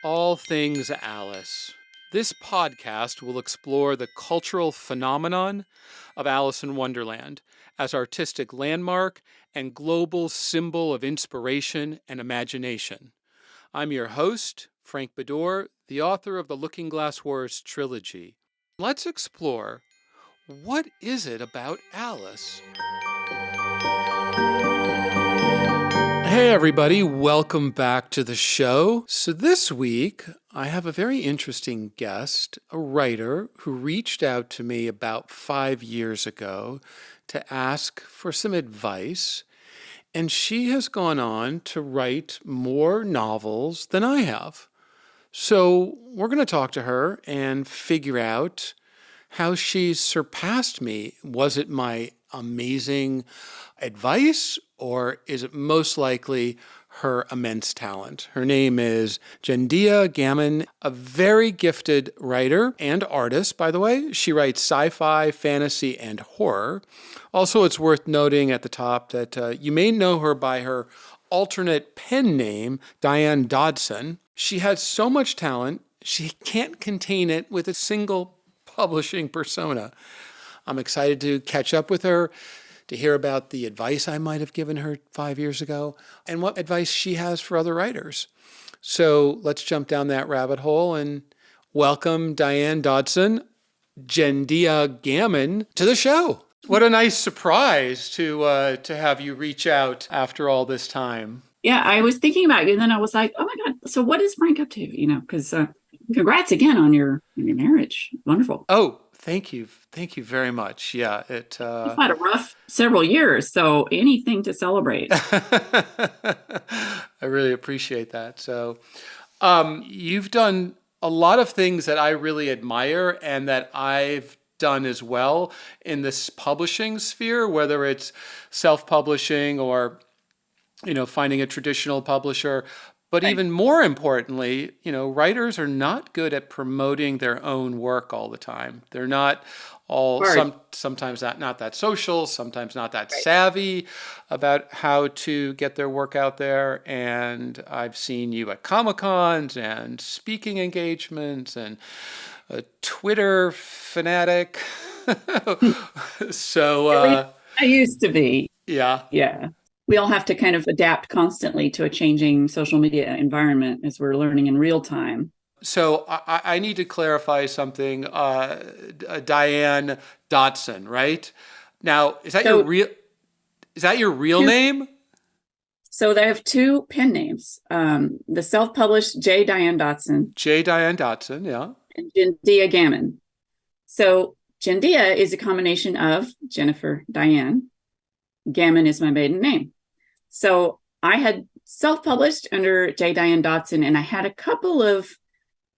All Things Alice. This podcast will explore the cultural phenomenon of Alice in Wonderland as artistic landmark and global symbol of inspiration and imagination. I'm your host, Frank Beddor, the author of the Looking Glass Wars trilogy. Let's explore, what is it about Alice? Hey everybody, welcome back to the show. So this week, I have a very interesting guest, a writer who reached out to me about 5 years ago to ask for some advice. And she has gone on to write more novels than I have. So we're going to talk to her and figure out how she's surpassed me. Was it my amazing advice, or is it most likely her immense talent? Her name is Jendia Gammon, a very gifted writer and artist, by the way. She writes sci-fi, fantasy, and horror. Also, it's worth noting at the top that you may know her by her alternate pen name, Diane Dodson. She has so much talent, she can't contain it with a single publishing persona. I'm excited to catch up with her, to hear about the advice I might have given her 5 years ago, and what advice she has for other writers. So let's jump down that rabbit hole and welcome Diane Dodson, Jendia Gammon, to the show. What a nice surprise to have you reach out after all this time. Yeah, I was thinking about you, and then I was like, oh my God, so what is Frank up to? Because congrats again on your marriage. Wonderful. Oh, thank you. Thank you very much. Yeah, You've had a rough several years, so anything to celebrate. I really appreciate that. So you've done a lot of things that I really admire and that I've done as well in this publishing sphere, whether it's self-publishing or finding a traditional publisher. But Right. even more importantly, writers are not good at promoting their own work all the time. They're not sometimes not that social, sometimes not that savvy about how to get their work out there. And I've seen you at Comic-Cons and speaking engagements and a Twitter fanatic. So I used to be. yeah. Yeah. We all have to kind of adapt constantly to a changing social media environment as we're learning in real time. So I need to clarify something. Diane Dodson, right? Now, is that your real name? So they have two pen names. The self-published J. Diane Dodson. J. Diane Dodson, yeah. And Jendia Gammon. So Jendia is a combination of Jennifer Diane. Gammon is my maiden name. So I had self-published under J. Diane Dodson, and I had a couple of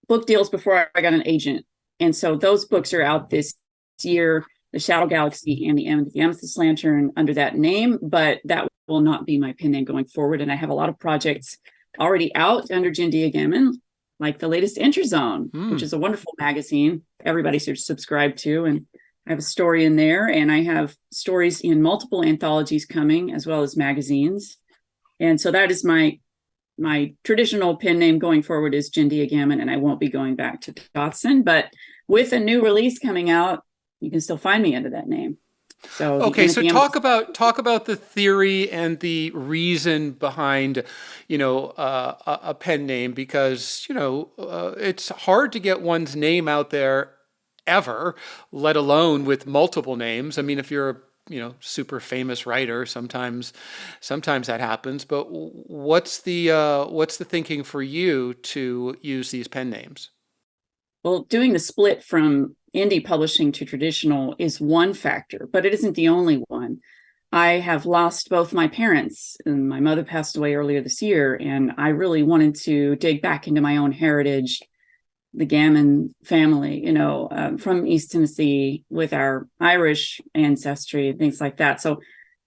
book deals before I got an agent. And so those books are out this year, The Shadow Galaxy and the Amethyst Lantern, under that name, but that will not be my pen name going forward. And I have a lot of projects already out under Jendia Gammon, like the latest Enter Zone, which is a wonderful magazine everybody should subscribe to. And I have a story in there, and I have stories in multiple anthologies coming, as well as magazines. And so that is my traditional pen name going forward is Jendia Gammon, and I won't be going back to Dodson. But with a new release coming out, you can still find me under that name. So okay, so talk about the theory and the reason behind, a pen name, because it's hard to get one's name out there ever, let alone with multiple names. I mean, if you're a super famous writer, sometimes that happens. But what's the thinking for you to use these pen names? Well, doing the split from indie publishing to traditional is one factor, but it isn't the only one. I have lost both my parents, and my mother passed away earlier this year, and I really wanted to dig back into my own heritage, the Gammon family, from East Tennessee with our Irish ancestry and things like that. So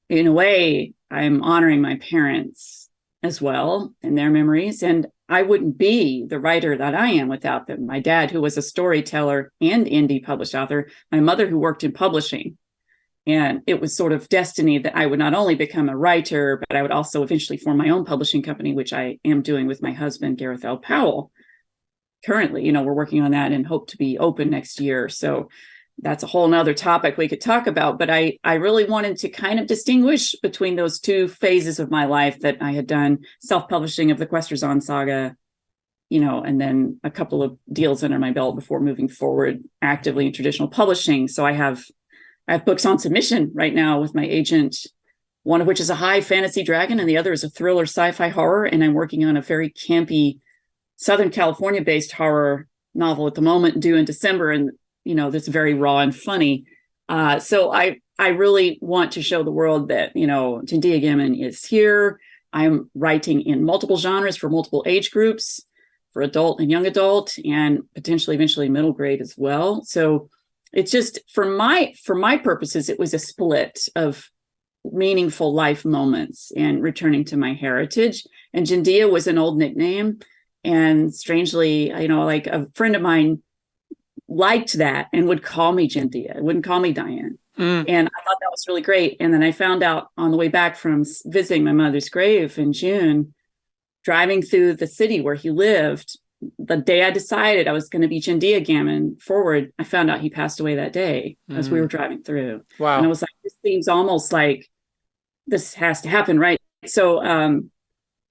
in a way, I'm honoring my parents as well and their memories. And I wouldn't be the writer that I am without them. My dad, who was a storyteller and indie published author, my mother, who worked in publishing. And it was sort of destiny that I would not only become a writer, but I would also eventually form my own publishing company, which I am doing with my husband, Gareth L. Powell. currently, we're working on that and hope to be open next year. So that's a whole nother topic we could talk about. But I really wanted to kind of distinguish between those two phases of my life, that I had done self-publishing of the Questerzon saga, and then a couple of deals under my belt before moving forward actively in traditional publishing. So I have books on submission right now with my agent, one of which is a high fantasy dragon and the other is a thriller sci-fi horror. And I'm working on a very campy Southern California based horror novel at the moment, due in December. And, that's very raw and funny. So I really want to show the world that, Jendia Gammon is here. I'm writing in multiple genres for multiple age groups, for adult and young adult, and potentially eventually middle grade as well. So it's just for my purposes, it was a split of meaningful life moments and returning to my heritage. And Jendia was an old nickname. And strangely, like a friend of mine liked that and would call me Jendia, wouldn't call me Diane. And I thought that was really great. And then I found out on the way back from visiting my mother's grave in June, driving through the city where he lived, the day I decided I was going to be Jendia Gammon forward, I found out he passed away that day as we were driving through. Wow. And I was like, this seems almost like this has to happen, right? So, and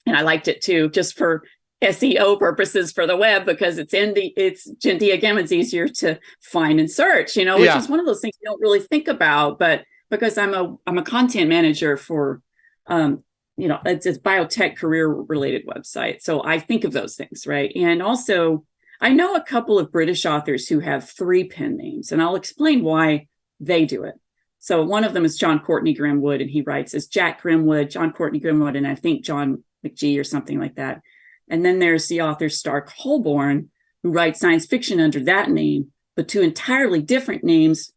I liked it too, just for SEO purposes for the web, because it's Jendia Gammon's easier to find and search, which is one of those things you don't really think about. But because I'm a content manager for, it's a biotech career related website. So I think of those things, right? And also I know a couple of British authors who have 3 pen names, and I'll explain why they do it. So one of them is John Courtney Grimwood, and he writes as Jack Grimwood, John Courtney Grimwood, and I think John McGee or something like that. And then there's the author Stark Holborn, who writes science fiction under that name, but 2 entirely different names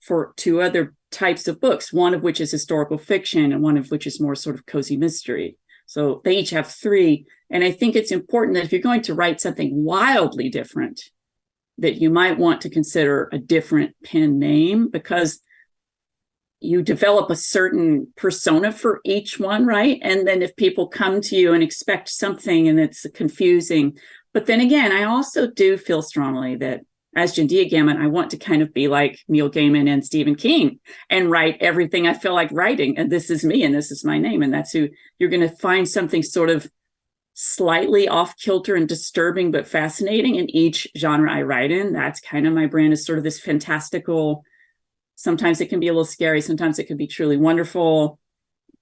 for 2 other types of books, one of which is historical fiction and one of which is more sort of cozy mystery. So they each have 3. And I think it's important that if you're going to write something wildly different, that you might want to consider a different pen name, because you develop a certain persona for each one, right? And then if people come to you and expect something and it's confusing. But then again, I also do feel strongly that as Jendia Gammon, I want to kind of be like Neil Gaiman and Stephen King and write everything I feel like writing. And this is me and this is my name. And that's who you're going to find something sort of slightly off kilter and disturbing, but fascinating in each genre I write in. That's kind of my brand, is sort of this fantastical. Sometimes it can be a little scary. Sometimes it can be truly wonderful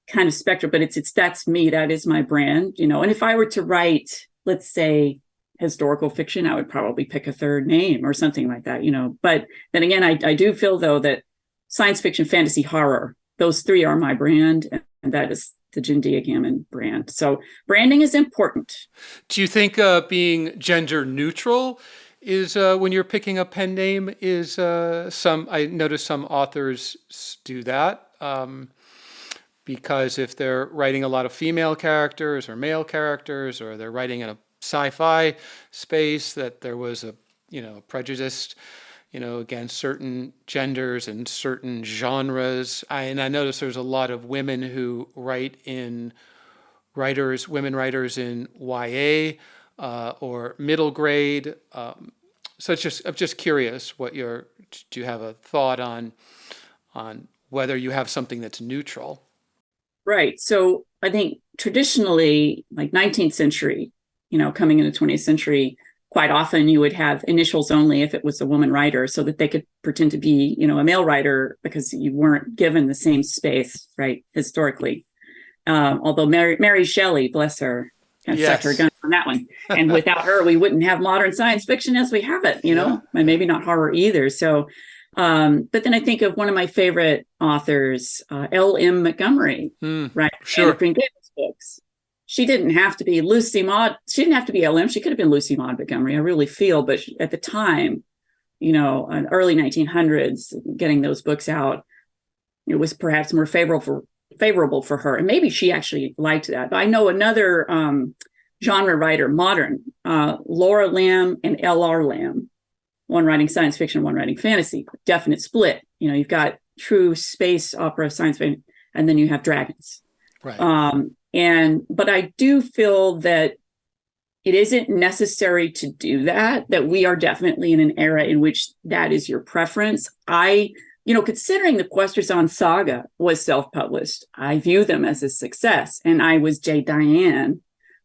kind of spectrum, but that's me. That is my brand, And if I were to write, let's say, historical fiction, I would probably pick a 3rd name or something like that, But then again, I do feel, though, that science fiction, fantasy, horror, those 3 are my brand, and that is the Jendia Gammon brand. So branding is important. Do you think being gender neutral is when you're picking a pen name is I notice some authors do that because if they're writing a lot of female characters or male characters, or they're writing in a sci-fi space, that there was a prejudice against certain genders and certain genres. And I notice there's a lot of women who write in women writers in YA or middle grade. So I'm just curious do you have a thought on whether you have something that's neutral? Right. So I think traditionally, like 19th century, coming into 20th century, quite often you would have initials only if it was a woman writer, so that they could pretend to be, a male writer, because you weren't given the same space, right, historically. Although Mary Shelley, bless her, kind of stuck her gun on that one. And without her, we wouldn't have modern science fiction as we have it, and maybe not horror either. So, but then I think of one of my favorite authors, L.M. Montgomery, right? Sure. And Green Gables books. She didn't have to be Lucy Maud. She didn't have to be L.M. She could have been Lucy Maud Montgomery, I really feel. But at the time, in early 1900s, getting those books out, it was perhaps more favorable for her. And maybe she actually liked that. But I know another genre writer, modern, Laura Lamb and L.R. Lamb, one writing science fiction, one writing fantasy, definite split. You've got true space opera, science fiction, and then you have dragons. Right. But I do feel that it isn't necessary to do that, that we are definitely in an era in which that is your preference. Considering the Questrazon saga was self-published, I view them as a success. And I was J. Diane.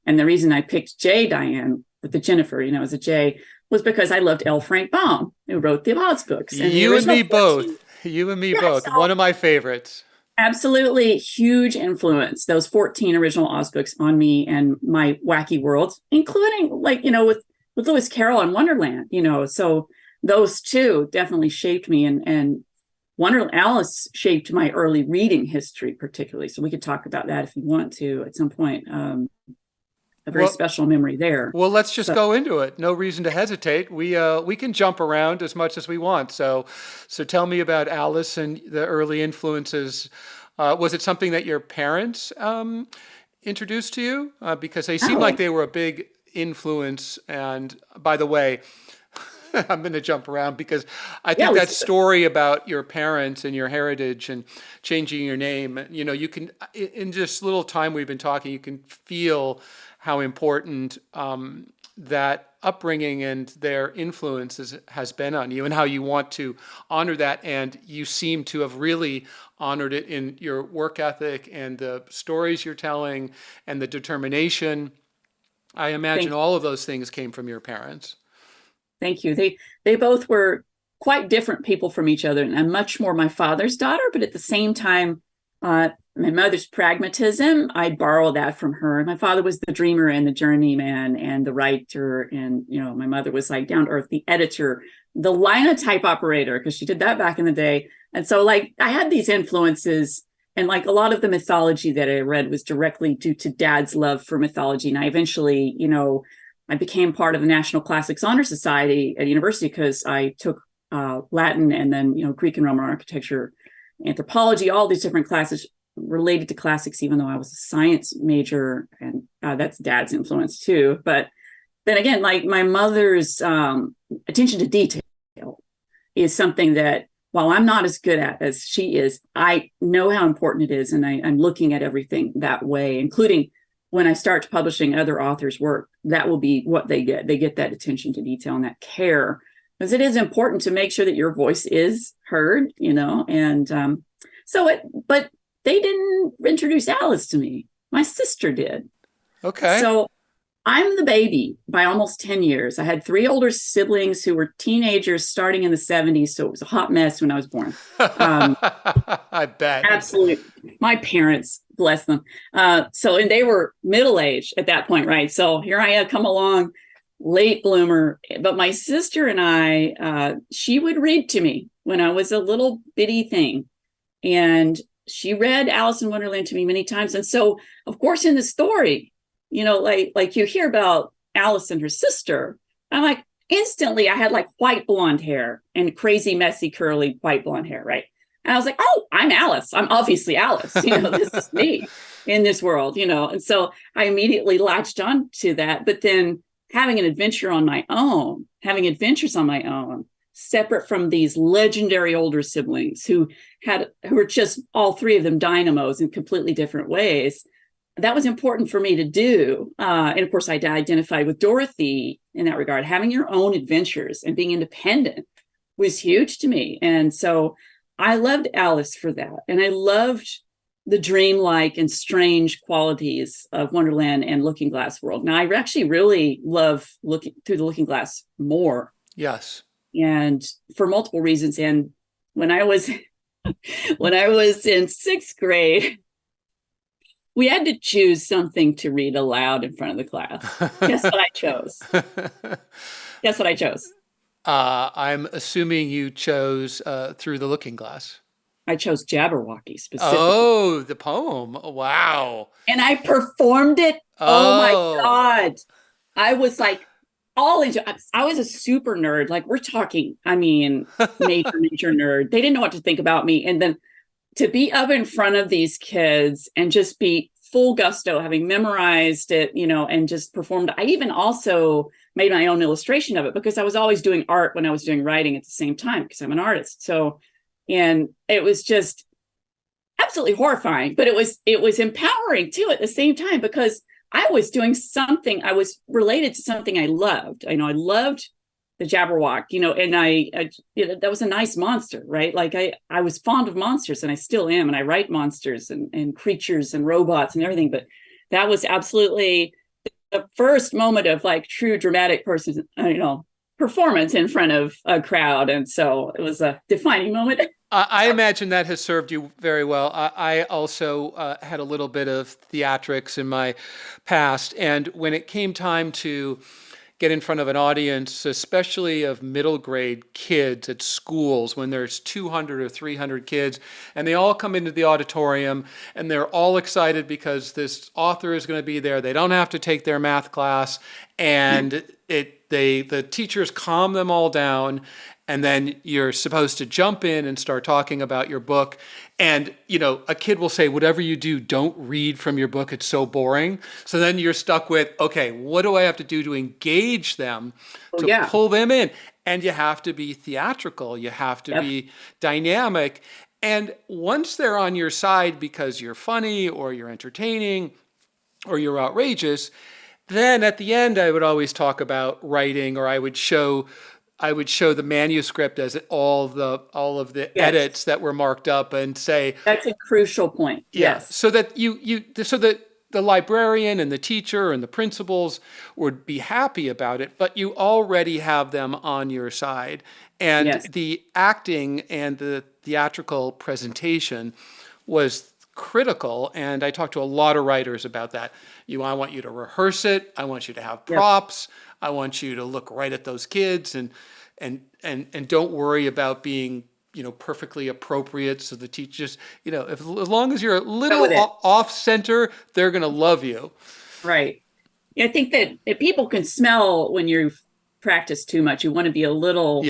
And the reason I picked J. Diane with the Jennifer, as a J, was because I loved L. Frank Baum, who wrote the Oz books. And You and me both. You and me both. So one of my favorites. Absolutely huge influence, those 14 original Oz books on me and my wacky worlds, including with Lewis Carroll and Wonderland, so those two definitely shaped me, and Alice shaped my early reading history particularly. So we could talk about that if you want to at some point. A very special memory there. Well, let's just go into it. No reason to hesitate. We can jump around as much as we want. So tell me about Alice and the early influences. Was it something that your parents introduced to you? Because they seem like they were a big influence. And by the way, I'm going to jump around because I think that story about your parents and your heritage and changing your name, you can, in this little time we've been talking, you can feel how important that upbringing and their influence has been on you, and how you want to honor that. And you seem to have really honored it in your work ethic and the stories you're telling and the determination. I imagine all of those things came from your parents. Thank you. They both were quite different people from each other, and I'm much more my father's daughter, but at the same time, my mother's pragmatism, I borrow that from her. My father was the dreamer and the journeyman and the writer. And, my mother was like down to earth, the editor, the linotype operator, because she did that back in the day. And so I had these influences, and a lot of the mythology that I read was directly due to Dad's love for mythology. And I eventually, I became part of the National Classics Honor Society at university because I took Latin and then, Greek and Roman architecture, anthropology, all these different classes related to classics, even though I was a science major, and that's Dad's influence too. But then again, my mother's attention to detail is something that, while I'm not as good at as she is, I know how important it is, and I'm looking at everything that way, including when I start publishing other authors' work. That will be what they get. They get that attention to detail and that care, because it is important to make sure that your voice is heard, and but they didn't introduce Alice to me. My sister did. Okay. So I'm the baby by almost 10 years. I had 3 older siblings who were teenagers starting in the 70s. So it was a hot mess when I was born. I bet. Absolutely. My parents, bless them. And they were middle-aged at that point, right? So here I had come along, late bloomer. But my sister and I, she would read to me when I was a little bitty thing. And she read Alice in Wonderland to me many times. And so, of course, in the story, like you hear about Alice and her sister, I'm instantly I had white blonde hair and crazy, messy, curly white blonde hair, right? And I was like, oh, I'm Alice. I'm obviously Alice. This is me in this world, And so I immediately latched on to that. But then having adventures on my own, separate from these legendary older siblings who were just all 3 of them dynamos in completely different ways. That was important for me to do. And of course, I identified with Dorothy in that regard. Having your own adventures and being independent was huge to me. And so I loved Alice for that. And I loved the dreamlike and strange qualities of Wonderland and Looking Glass World. Now, I actually really love looking through the Looking Glass more. Yes. And for multiple reasons. And when I was in 6th grade, we had to choose something to read aloud in front of the class. Guess what I chose? Guess what I chose? I'm assuming you chose Through the Looking Glass. I chose Jabberwocky specifically. Oh, the poem. Wow. And I performed it. Oh my God. I was I was a super nerd. We're talking, major nerd. They didn't know what to think about me. And then to be up in front of these kids and just be full gusto, having memorized it, and just performed. I even also made my own illustration of it because I was always doing art when I was doing writing at the same time because I'm an artist. So, and it was just absolutely horrifying, but it was empowering too at the same time, because I was doing something, I was related to something I loved. I loved the Jabberwock, and that was a nice monster, right? Like I was fond of monsters, and I still am, and I write monsters and creatures and robots and everything. But that was absolutely the first moment of like true dramatic performance in front of a crowd, and so it was a defining moment. I imagine that has served you very well. I also had a little bit of theatrics in my past. And when it came time to get in front of an audience, especially of middle grade kids at schools, when there's 200 or 300 kids, and they all come into the auditorium and they're all excited because this author is going to be there. They don't have to take their math class, and the teachers calm them all down, and then you're supposed to jump in and start talking about your book. And, a kid will say, whatever you do, don't read from your book. It's so boring. So then you're stuck with, okay, what do I have to do to engage them, to pull them in? And you have to be theatrical. You have to be dynamic. And once they're on your side because you're funny or you're entertaining or you're outrageous, then at the end, I would always talk about writing, or I would show the manuscript as all of the edits that were marked up, and say that's a crucial point. Yes, so that so that the librarian and the teacher and the principals would be happy about it, but you already have them on your side, and the acting and the theatrical presentation was critical. And I talked to a lot of writers about that. I want you to rehearse it. I want you to have props. I want you to look right at those kids, and don't worry about being, perfectly appropriate. So the teachers, as long as you're a little off center, they're going to love you. Right. Yeah, I think that if people can smell when you've practiced too much, you want to be a little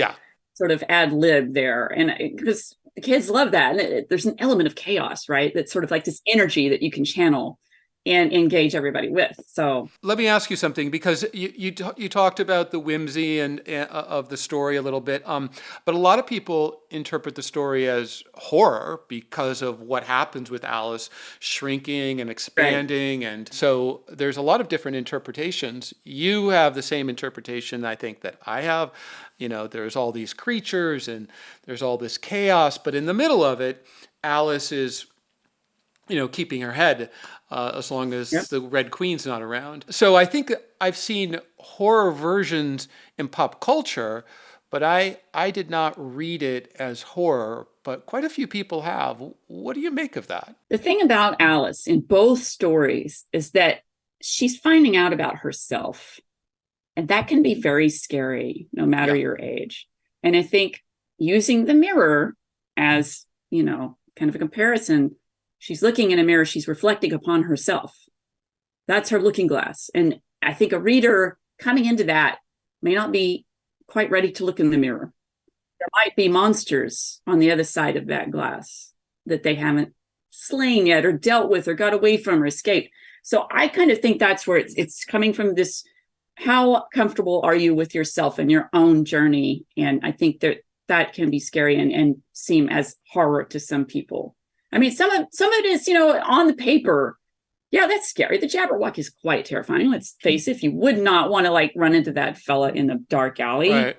sort of ad lib there. And because the kids love that. And there's an element of chaos, right? That's sort of like this energy that you can channel and engage everybody with. So let me ask you something, because you talked about the whimsy and of the story a little bit, but a lot of people interpret the story as horror because of what happens with Alice shrinking and expanding, and so there's a lot of different interpretations. You have the same interpretation, I think, that I have. There's all these creatures and there's all this chaos, but in the middle of it, Alice is keeping her head as long as the Red Queen's not around. So I think I've seen horror versions in pop culture, but I did not read it as horror, but quite a few people have. What do you make of that? The thing about Alice in both stories is that she's finding out about herself. And that can be very scary, no matter your age. And I think using the mirror as, kind of a comparison, she's looking in a mirror, she's reflecting upon herself. That's her looking glass. And I think a reader coming into that may not be quite ready to look in the mirror. There might be monsters on the other side of that glass that they haven't slain yet, or dealt with, or got away from, or escaped. So I kind of think that's where it's coming from, this, how comfortable are you with yourself and your own journey? And I think that can be scary and seem as horror to some people. I mean, some of it is, on the paper, that's scary. The Jabberwock is quite terrifying. Let's face it. You would not want to run into that fella in the dark alley, right,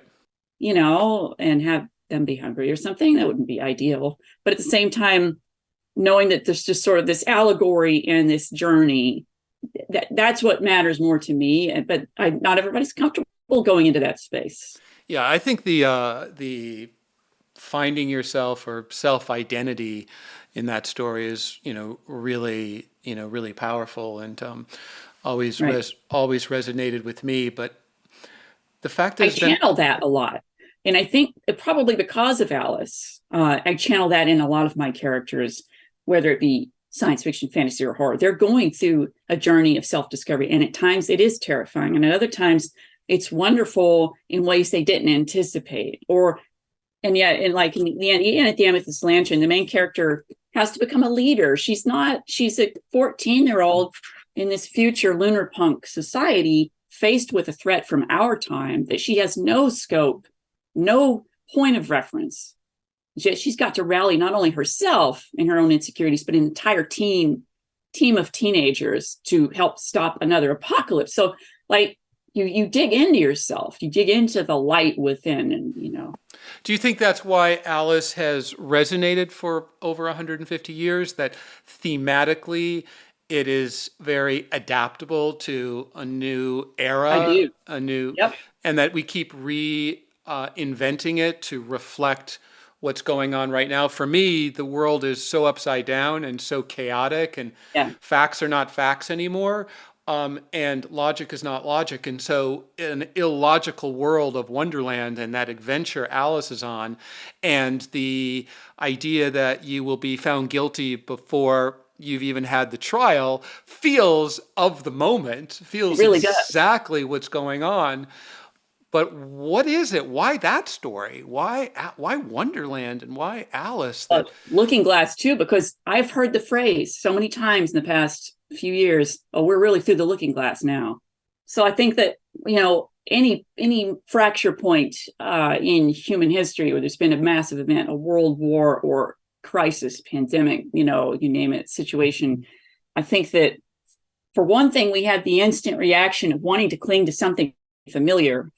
and have them be hungry or something. That wouldn't be ideal. But at the same time, knowing that there's just sort of this allegory and this journey, that's what matters more to me. But not everybody's comfortable going into that space. Yeah, I think the finding yourself or self-identity in that story is, really, really powerful, and always resonated with me. But the fact is, I channel that a lot. And I think probably because of Alice, I channel that in a lot of my characters, whether it be science fiction, fantasy, or horror. They're going through a journey of self-discovery. And at times it is terrifying. And at other times it's wonderful in ways they didn't anticipate. And yet, in the end, even at the Amethyst Lantern, the main character has to become a leader. She's a 14-year-old in this future lunar punk society, faced with a threat from our time that she has no scope, no point of reference. She's got to rally not only herself and her own insecurities, but an entire team team of teenagers to help stop another apocalypse. So like you dig into yourself, you dig into the light within, and Do you think that's why Alice has resonated for over 150 years? That thematically it is very adaptable to a new I era, do. Yep. and that we keep inventing it to reflect what's going on right now. For me, the world is so upside down and so chaotic, and Yeah. facts are not facts anymore. And logic is not logic. And so, an illogical world of Wonderland and that adventure Alice is on, and the idea that you will be found guilty before you've even had the trial feels of the moment, It feels really does. exactly what's going on. But what is it? Why that story? Why Wonderland and why Alice? That Looking Glass too, because I've heard the phrase so many times in the past few years. Oh, we're really through the Looking Glass now. So I think that any fracture point in human history where there's been a massive event, a world war or crisis, pandemic, you name it, situation. I think that for one thing, we had the instant reaction of wanting to cling to something familiar,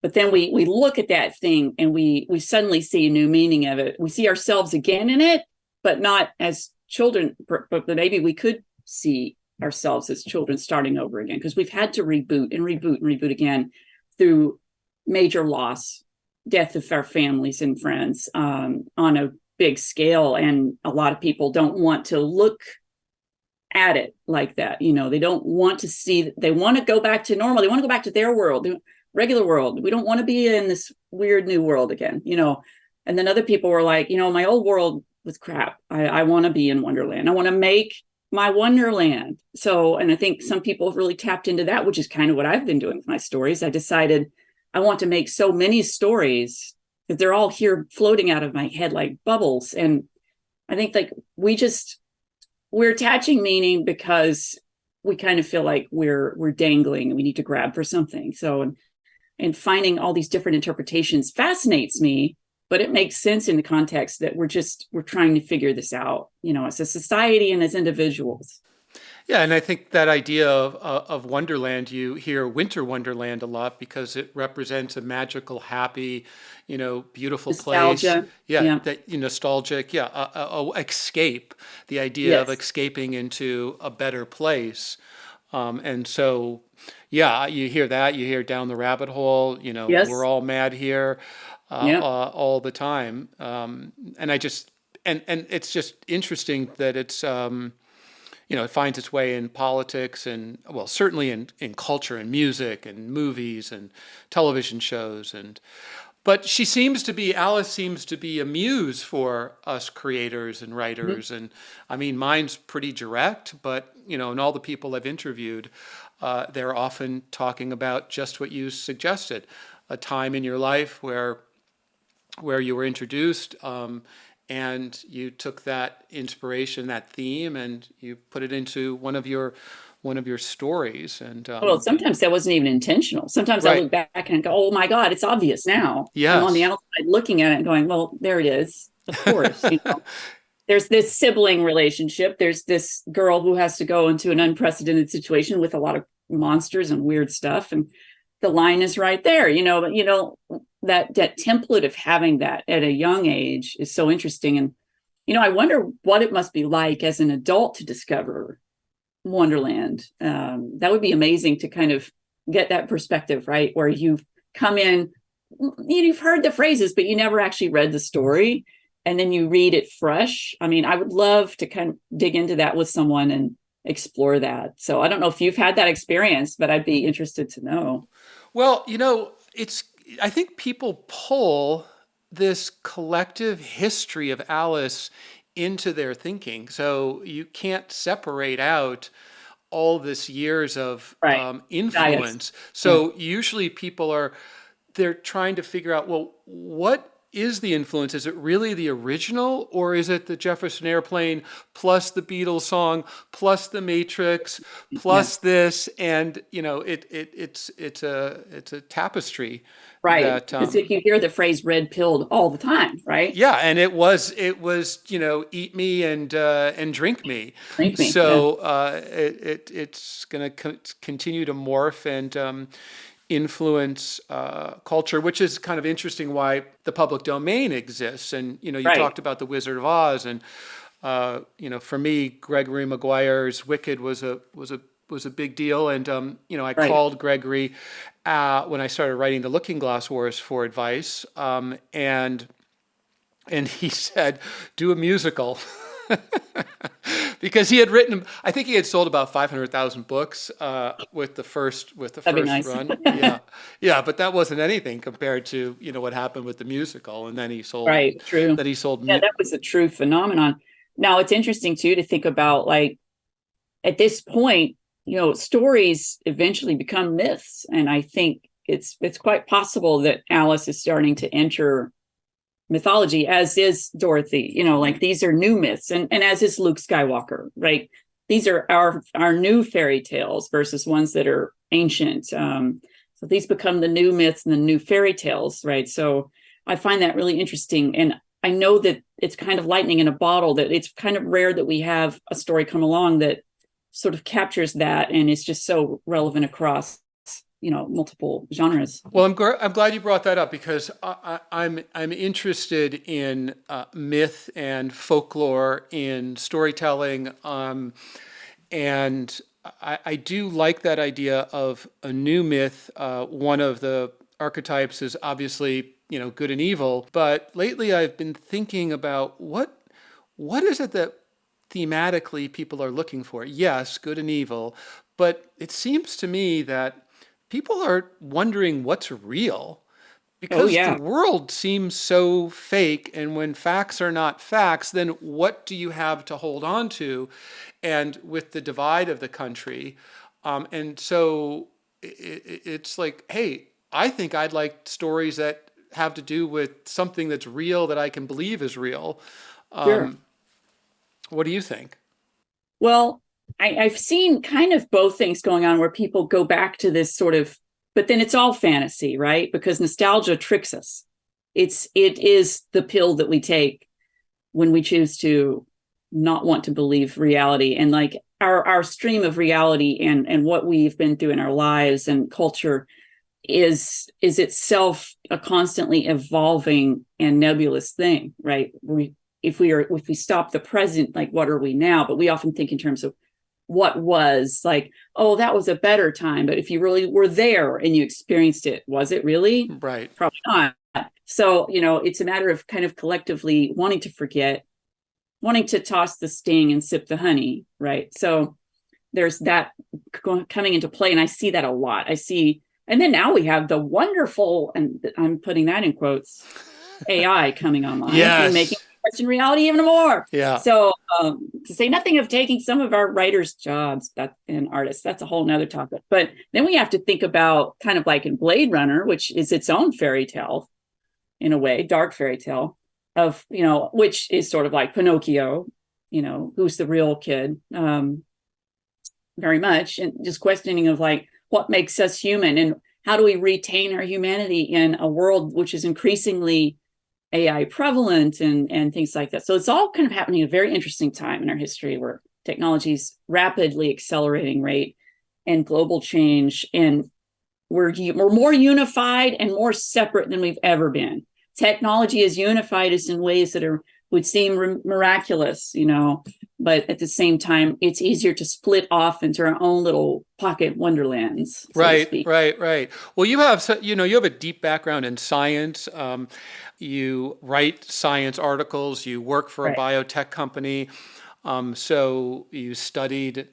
but then we look at that thing and we suddenly see a new meaning of it. We see ourselves again in it, but not as children, but maybe we could see ourselves as children starting over again, because we've had to reboot and reboot and reboot again through major loss, death of our families and friends on a big scale. And a lot of people don't want to look at it like that. They don't want to see, they want to go back to normal. They want to go back to their world, regular world. We don't want to be in this weird new world again, And then other people were like, my old world was crap. I want to be in Wonderland. I want to make my Wonderland. So, and I think some people have really tapped into that, which is kind of what I've been doing with my stories. I decided I want to make so many stories that they're all here floating out of my head like bubbles. And I think like we're attaching meaning because we kind of feel like we're dangling and we need to grab for something. So, and finding all these different interpretations fascinates me, but it makes sense in the context that we're trying to figure this out, as a society and as individuals. Yeah, and I think that idea of Wonderland, you hear Winter Wonderland a lot because it represents a magical, happy, beautiful place. Nostalgia. Yeah, Yeah. that nostalgic. Yeah, escape. The idea of Yes. escaping into a better place. And so, yeah, you hear that. You hear down the rabbit hole. We're Yes. all mad here, Yeah. all the time. And I just and it's just interesting that it's. It finds its way in politics and, well, certainly in culture and music and movies and television shows. But Alice seems to be a muse for us creators and Mhm. writers. And I mean, mine's pretty direct, but, and all the people I've interviewed, they're often talking about just what you suggested, a time in your life where you were introduced, and you took that inspiration, that theme, and you put it into one of your stories. And Well, sometimes that wasn't even intentional. Sometimes I right, look back and go, oh my God, it's obvious now. I'm on the yes, outside looking at it and going, well, there it is. Of course. There's this sibling relationship. There's this girl who has to go into an unprecedented situation with a lot of monsters and weird stuff. And the line is right there, but that template of having that at a young age is so interesting. And, I wonder what it must be like as an adult to discover Wonderland. That would be amazing to kind of get that perspective, right? Where you've come in, you've heard the phrases, but you never actually read the story. And then you read it fresh. I mean, I would love to kind of dig into that with someone and explore that. So I don't know if you've had that experience, but I'd be interested to know. well, I think people pull this collective history of Alice into their thinking, so you can't separate out all this years of Right. Diets. influence. Yeah. So usually they're trying to figure out, well, what is the influence? Is it really the original, or is it the Jefferson Airplane plus the Beatles song plus the Matrix Yeah. plus this? And it's a tapestry Right. that Because if you hear the phrase red pilled all the time, right? yeah, and it was eat me and drink me. Drink me. Yeah. So it's going to continue to morph and influence culture, which is kind of interesting why the public domain exists. And you Right. talked about the Wizard of Oz, and for me, Gregory Maguire's Wicked was a big deal. And I Right. called Gregory when I started writing the Looking Glass Wars for advice, and he said, "Do a musical." Because he had written, I think he had sold about 500,000 books with the first That'd be nice. run. Yeah, yeah, but that wasn't anything compared to what happened with the musical, and then he sold Right. True. that he sold. Yeah, that was a true phenomenon. Now it's interesting too to think about, like, at this point, stories eventually become myths. And I think it's quite possible that Alice is starting to enter mythology, as is Dorothy. Like, these are new myths, and as is Luke Skywalker, right? These are our new fairy tales versus ones that are ancient. So these become the new myths and the new fairy tales, right? So I find that really interesting. And I know that it's kind of lightning in a bottle, that it's kind of rare that we have a story come along that sort of captures that and is just so relevant across multiple genres. Well, I'm glad you brought that up, because I'm interested in myth and folklore in storytelling, and I do like that idea of a new myth. One of the archetypes is obviously good and evil, but lately I've been thinking about what is it that thematically people are looking for. Yes, good and evil, but it seems to me that people are wondering what's real, Oh because the yeah. world seems so fake. And when facts are not facts, then what do you have to hold on to? And with the divide of the country, and so it's like, hey, I think I'd like stories that have to do with something that's real that I can believe is real. Sure. What do you think? Well, I've seen kind of both things going on, where people go back to this sort of, but then it's all fantasy, right? Because nostalgia tricks us. It is the pill that we take when we choose to not want to believe reality. And like our stream of reality and what we've been through in our lives and culture is itself a constantly evolving and nebulous thing, right? If we stop the present, like, what are we now? But we often think in terms of what was, like, oh, that was a better time. But if you really were there and you experienced it, was it really? Right. Probably not. So it's a matter of kind of collectively wanting to forget, wanting to toss the sting and sip the honey, right? So there's that coming into play, and I see that a lot. And then now we have the wonderful, and I'm putting that in quotes, AI coming online and making Yes. question reality even more. Yeah. So to say nothing of taking some of our writers' jobs, and artists, that's a whole nother topic. But then we have to think about, kind of like in Blade Runner, which is its own fairy tale, in a way, dark fairy tale of, which is sort of like Pinocchio, who's the real kid, very much, and just questioning of, like, what makes us human, and how do we retain our humanity in a world which is increasingly AI prevalent, and things like that. So it's all kind of happening at a very interesting time in our history, where technology is rapidly accelerating rate and global change, and we're more unified and more separate than we've ever been. Technology has unified us in ways that would seem miraculous, but at the same time, it's easier to split off into our own little pocket wonderlands, so to Right, speak. right, right. Well, you have a deep background in science. You write science articles. You work for a Right. biotech company. So you studied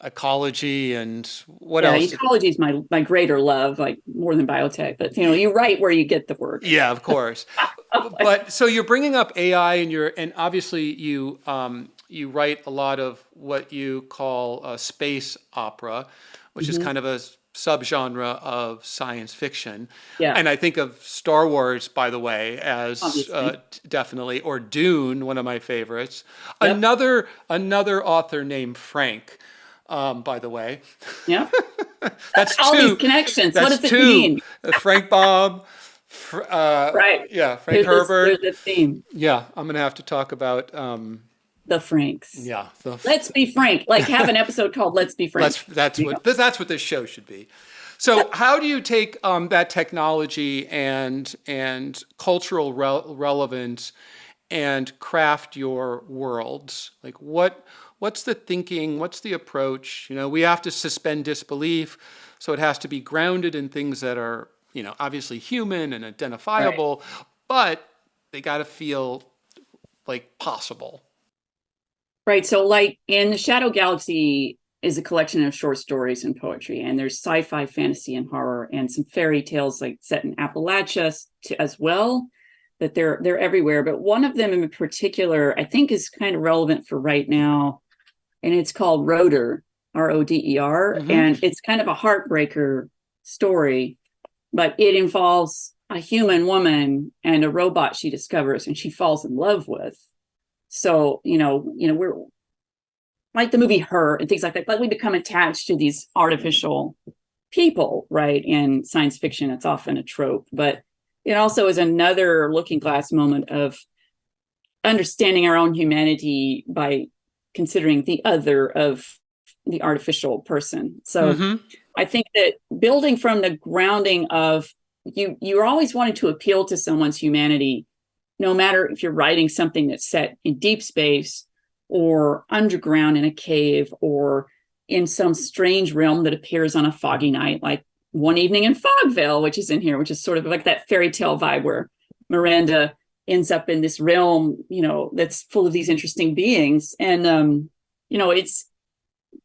ecology and what Yeah, else? ecology is my greater love, like, more than biotech. But you write where you get the work. Yeah, of course. But so you're bringing up AI, and obviously you write a lot of what you call space opera, which is kind of a subgenre of science fiction. Yeah. And I think of Star Wars, by the way, as definitely, or Dune, one of my favorites. Yep. Another author named Frank, by the way. Yeah. That's all two. These connections. That's what does two. It mean? Frank Baum. Right. Yeah, Frank Herbert. There's a theme. Yeah, I'm going to have to talk about the Franks. Yeah. Let's be frank. Like have an episode called Let's Be Frank. That's what this show should be. So how do you take that technology and cultural relevance and craft your worlds? Like what's the thinking? What's the approach? We have to suspend disbelief, so it has to be grounded in things that are, obviously human and identifiable, but they got to feel like possible. Right. So like in the Shadow Galaxy is a collection of short stories and poetry, and there's sci-fi, fantasy, and horror, and some fairy tales like set in Appalachia as well, that they're everywhere. But one of them in particular, I think, is kind of relevant for right now, and it's called Roder, Roder, and it's kind of a heartbreaker story, but it involves a human woman and a robot she discovers and she falls in love with. So, we're like the movie Her and things like that, but we become attached to these artificial people, right? In science fiction, it's often a trope, but it also is another looking glass moment of understanding our own humanity by considering the other of the artificial person. So I think that building from the grounding of you're always wanting to appeal to someone's humanity, no matter if you're writing something that's set in deep space or underground in a cave or in some strange realm that appears on a foggy night, like One Evening in Fogville, which is in here, which is sort of like that fairy tale vibe where Miranda ends up in this realm, that's full of these interesting beings. And,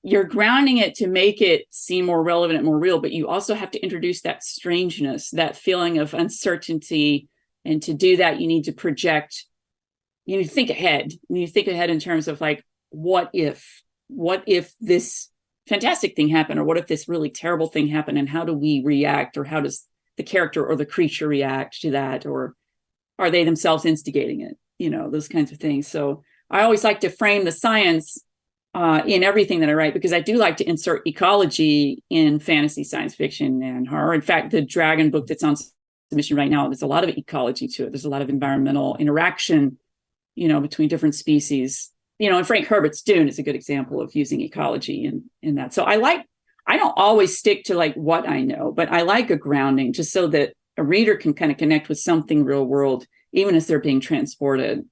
you're grounding it to make it seem more relevant and more real, but you also have to introduce that strangeness, that feeling of uncertainty. And to do that, you need to project, you need to think ahead. You need to think ahead in terms of like, what if this fantastic thing happened? Or what if this really terrible thing happened? And how do we react? Or how does the character or the creature react to that? Or are they themselves instigating it? Those kinds of things. So I always like to frame the science in everything that I write, because I do like to insert ecology in fantasy, science fiction, and horror. In fact, the Dragon book that's on submission right now, there's a lot of ecology to it. There's a lot of environmental interaction, between different species. And Frank Herbert's Dune is a good example of using ecology in that. So I don't always stick to like what I know, but I like a grounding just so that a reader can kind of connect with something real world, even as they're being transported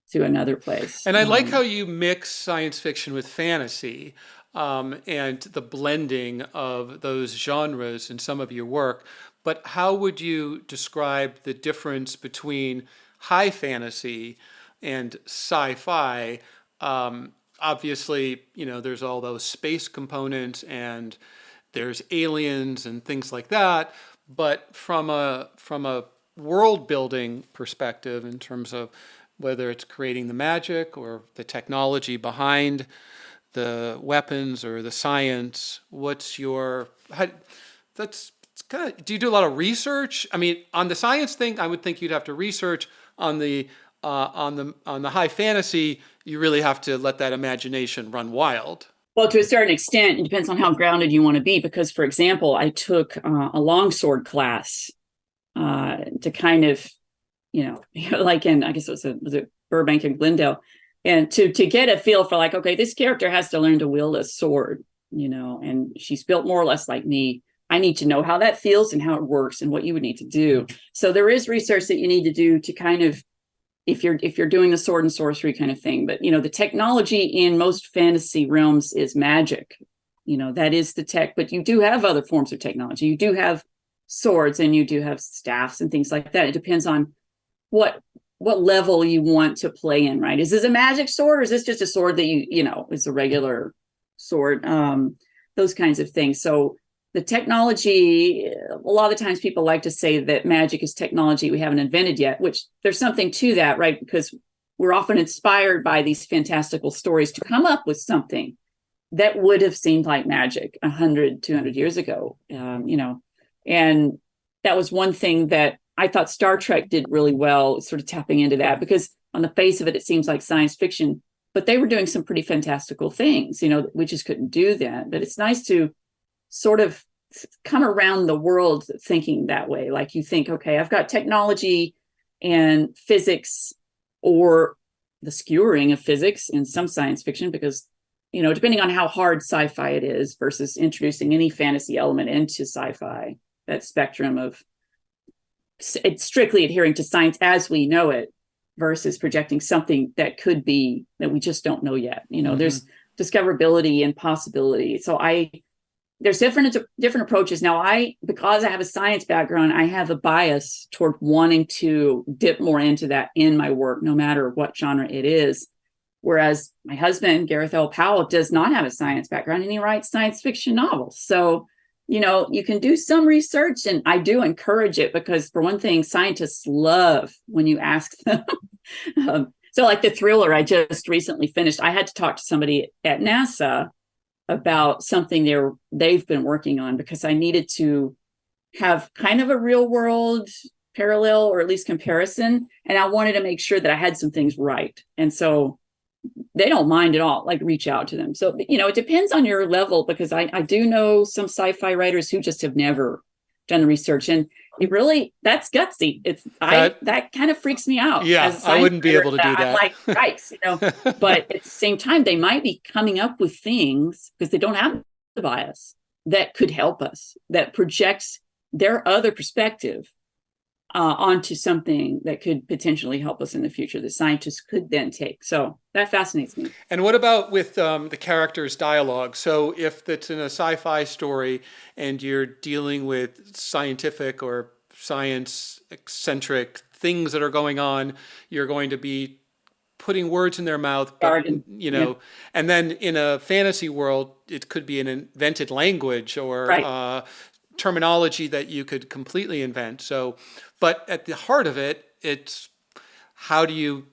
to another place. And I like how you mix science fiction with fantasy, and the blending of those genres in some of your work. But how would you describe the difference between high fantasy and sci-fi? Obviously, there's all those space components and there's aliens and things like that. But from a world building perspective, in terms of whether it's creating the magic or the technology behind the weapons or the science, do you do a lot of research? I mean, on the science thing, I would think you'd have to research. On the high fantasy, you really have to let that imagination run wild. Well, to a certain extent, it depends on how grounded you want to be. Because, for example, I took a longsword class to kind of, like in, I guess was it Burbank and Glendale, and to get a feel for like, okay, this character has to learn to wield a sword, and she's built more or less like me. I need to know how that feels and how it works and what you would need to do. So there is research that you need to do to kind of, if you're doing the sword and sorcery kind of thing. But, the technology in most fantasy realms is magic. That is the tech, but you do have other forms of technology. You do have swords and you do have staffs and things like that. It depends on what level you want to play in, right? Is this a magic sword or is this just a sword that is a regular sword? Those kinds of things. So the technology, a lot of the times people like to say that magic is technology we haven't invented yet, which there's something to that, right? Because we're often inspired by these fantastical stories to come up with something that would have seemed like magic 100, 200 years ago, and that was one thing that I thought Star Trek did really well, sort of tapping into that, because on the face of it, it seems like science fiction, but they were doing some pretty fantastical things, we just couldn't do that. But it's nice to sort of come around the world thinking that way. Like you think, okay, I've got technology and physics, or the skewering of physics in some science fiction, because depending on how hard sci-fi it is versus introducing any fantasy element into sci-fi, that spectrum of it's strictly adhering to science as we know it versus projecting something that could be that we just don't know yet. There's discoverability and possibility. So there's different approaches. Now, because I have a science background, I have a bias toward wanting to dip more into that in my work, no matter what genre it is. Whereas my husband, Gareth L. Powell, does not have a science background, and he writes science fiction novels. So, you can do some research, and I do encourage it, because for one thing, scientists love when you ask them. So like the thriller I just recently finished, I had to talk to somebody at NASA about something they've been working on, because I needed to have kind of a real world parallel, or at least comparison. And I wanted to make sure that I had some things right. And so they don't mind at all, like reach out to them. So, it depends on your level, because I do know some sci-fi writers who just have never done the research. And it really, that's gutsy. That kind of freaks me out. Yeah, I wouldn't be able to do that. I'm like, yikes, but at the same time, they might be coming up with things, because they don't have the bias, that could help us, that projects their other perspective onto something that could potentially help us in the future that scientists could then take. So that fascinates me. And what about with the characters' dialogue? So if it's in a sci-fi story and you're dealing with scientific or science-eccentric things that are going on, you're going to be putting words in their mouth, but, and then in a fantasy world, it could be an invented language or terminology that you could completely invent. So, but at the heart of it, it's how do you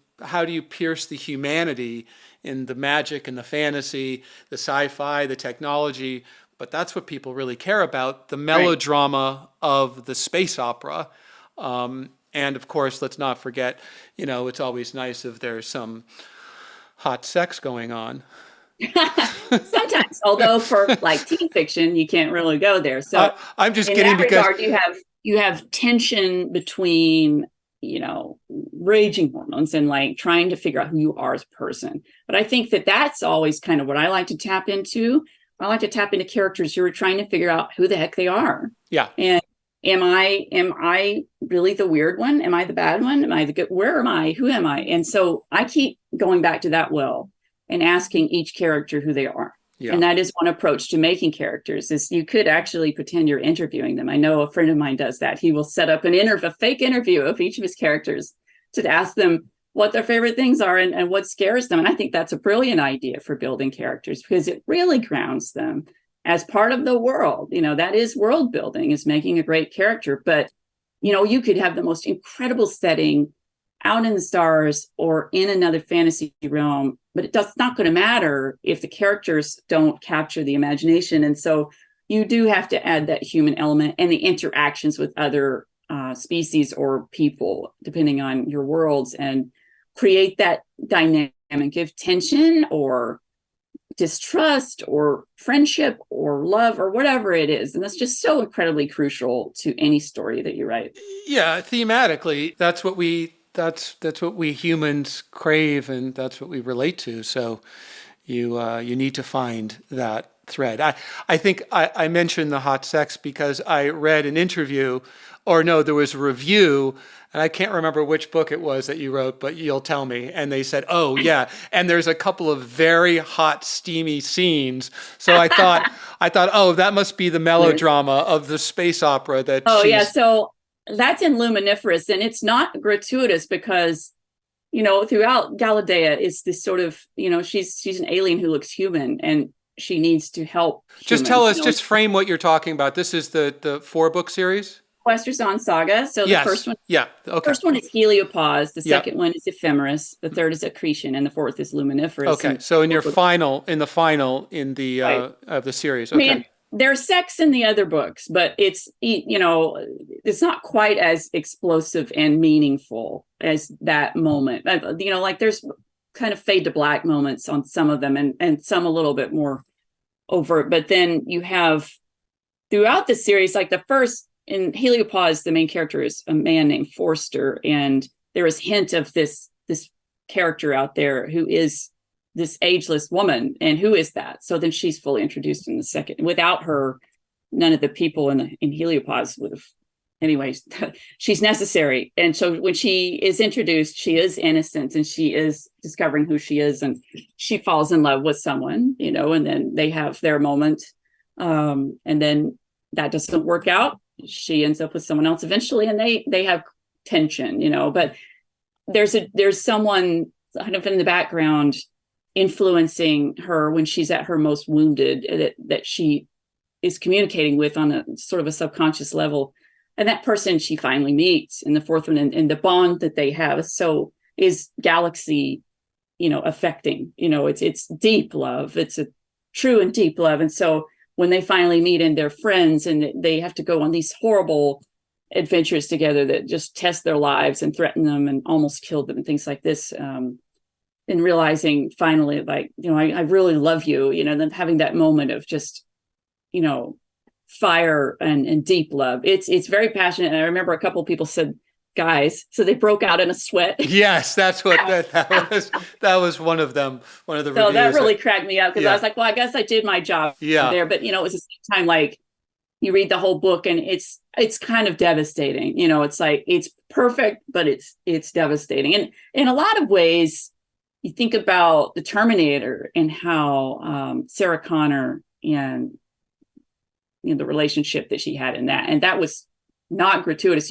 pierce the humanity in the magic and the fantasy, the sci-fi, the technology? But that's what people really care about, the melodrama of the space opera. And of course, let's not forget, it's always nice if there's some hot sex going on. Sometimes, although for like teen fiction, you can't really go there. So I'm just kidding, because you have tension between raging hormones and like trying to figure out who you are as a person. But I think that's always kind of what I like to tap into. I like to tap into characters who are trying to figure out who the heck they are. Yeah. And am I really the weird one? Am I the bad one? Am I the good? Where am I? Who am I? And so I keep going back to that well and asking each character who they are. Yeah. And that is one approach to making characters, is you could actually pretend you're interviewing them. I know a friend of mine does that. He will set up a fake interview of each of his characters to ask them what their favorite things are and what scares them. And I think that's a brilliant idea for building characters, because it really grounds them as part of the world. That is world building, is making a great character. But, you could have the most incredible setting out in the stars or in another fantasy realm, but it's not going to matter if the characters don't capture the imagination. And so you do have to add that human element and the interactions with other species or people, depending on your worlds, and create that dynamic of tension or distrust or friendship or love or whatever it is. And that's just so incredibly crucial to any story that you write. Yeah, thematically, that's what we humans crave, and that's what we relate to. So you need to find that thread. I think I mentioned the hot sex because I read an interview, or no, there was a review, and I can't remember which book it was that you wrote, but you'll tell me. And they said, oh yeah, and there's a couple of very hot, steamy scenes. So I thought, oh, that must be the melodrama of the space opera that. Oh yeah, so that's in Luminiferous, and it's not gratuitous, because throughout Galadea is this sort of, she's an alien who looks human, and she needs to help humans. Just tell us, just frame what you're talking about. This is the 4-book series? Westeros on Saga. So the Yes. Yeah. Okay. first one is Heliopause. The Yeah. second one is Ephemeris. The third is Accretion, and the fourth is Luminiferous. Okay. And So in your final, in the final in the right. of the series. I Okay. mean, there's sex in the other books, but it's, you know, it's not quite as explosive and meaningful as that moment. You know, like there's kind of fade to black moments on some of them, and some a little bit more overt. But then you have throughout the series, like the first in Heliopause, the main character is a man named Forster, and there is hint of this character out there who is this ageless woman, and who is that? So then she's fully introduced in the second. Without her, none of the people in Heliopause would have. Anyways, she's necessary, and so when she is introduced, she is innocent, and she is discovering who she is, and she falls in love with someone, you know, and then they have their moment, and then that doesn't work out. She ends up with someone else eventually, and they have tension, you know. But there's someone kind of in the background influencing her when she's at her most wounded, that she is communicating with on a sort of a subconscious level. And that person she finally meets in the fourth one, and the bond that they have is galaxy, you know, affecting. You know, it's deep love. It's a true and deep love. And so when they finally meet and they're friends, and they have to go on these horrible adventures together that just test their lives and threaten them and almost kill them and things like this, and realizing finally, like, you know, I really love you, you know, and then having that moment of just, you know, fire and deep love. It's very passionate. And I remember a couple of people said, guys, so they broke out in a sweat. Yes, that's what that was one of them, one of the so reviews. That really cracked me up, because I was like, well, I guess I did my job there. But, you know, it was the same time, like, you read the whole book and it's kind of devastating. You know, it's like, it's perfect, but it's devastating. And in a lot of ways, you think about the Terminator and how Sarah Connor and, you know, the relationship that she had in that, and that was not gratuitous.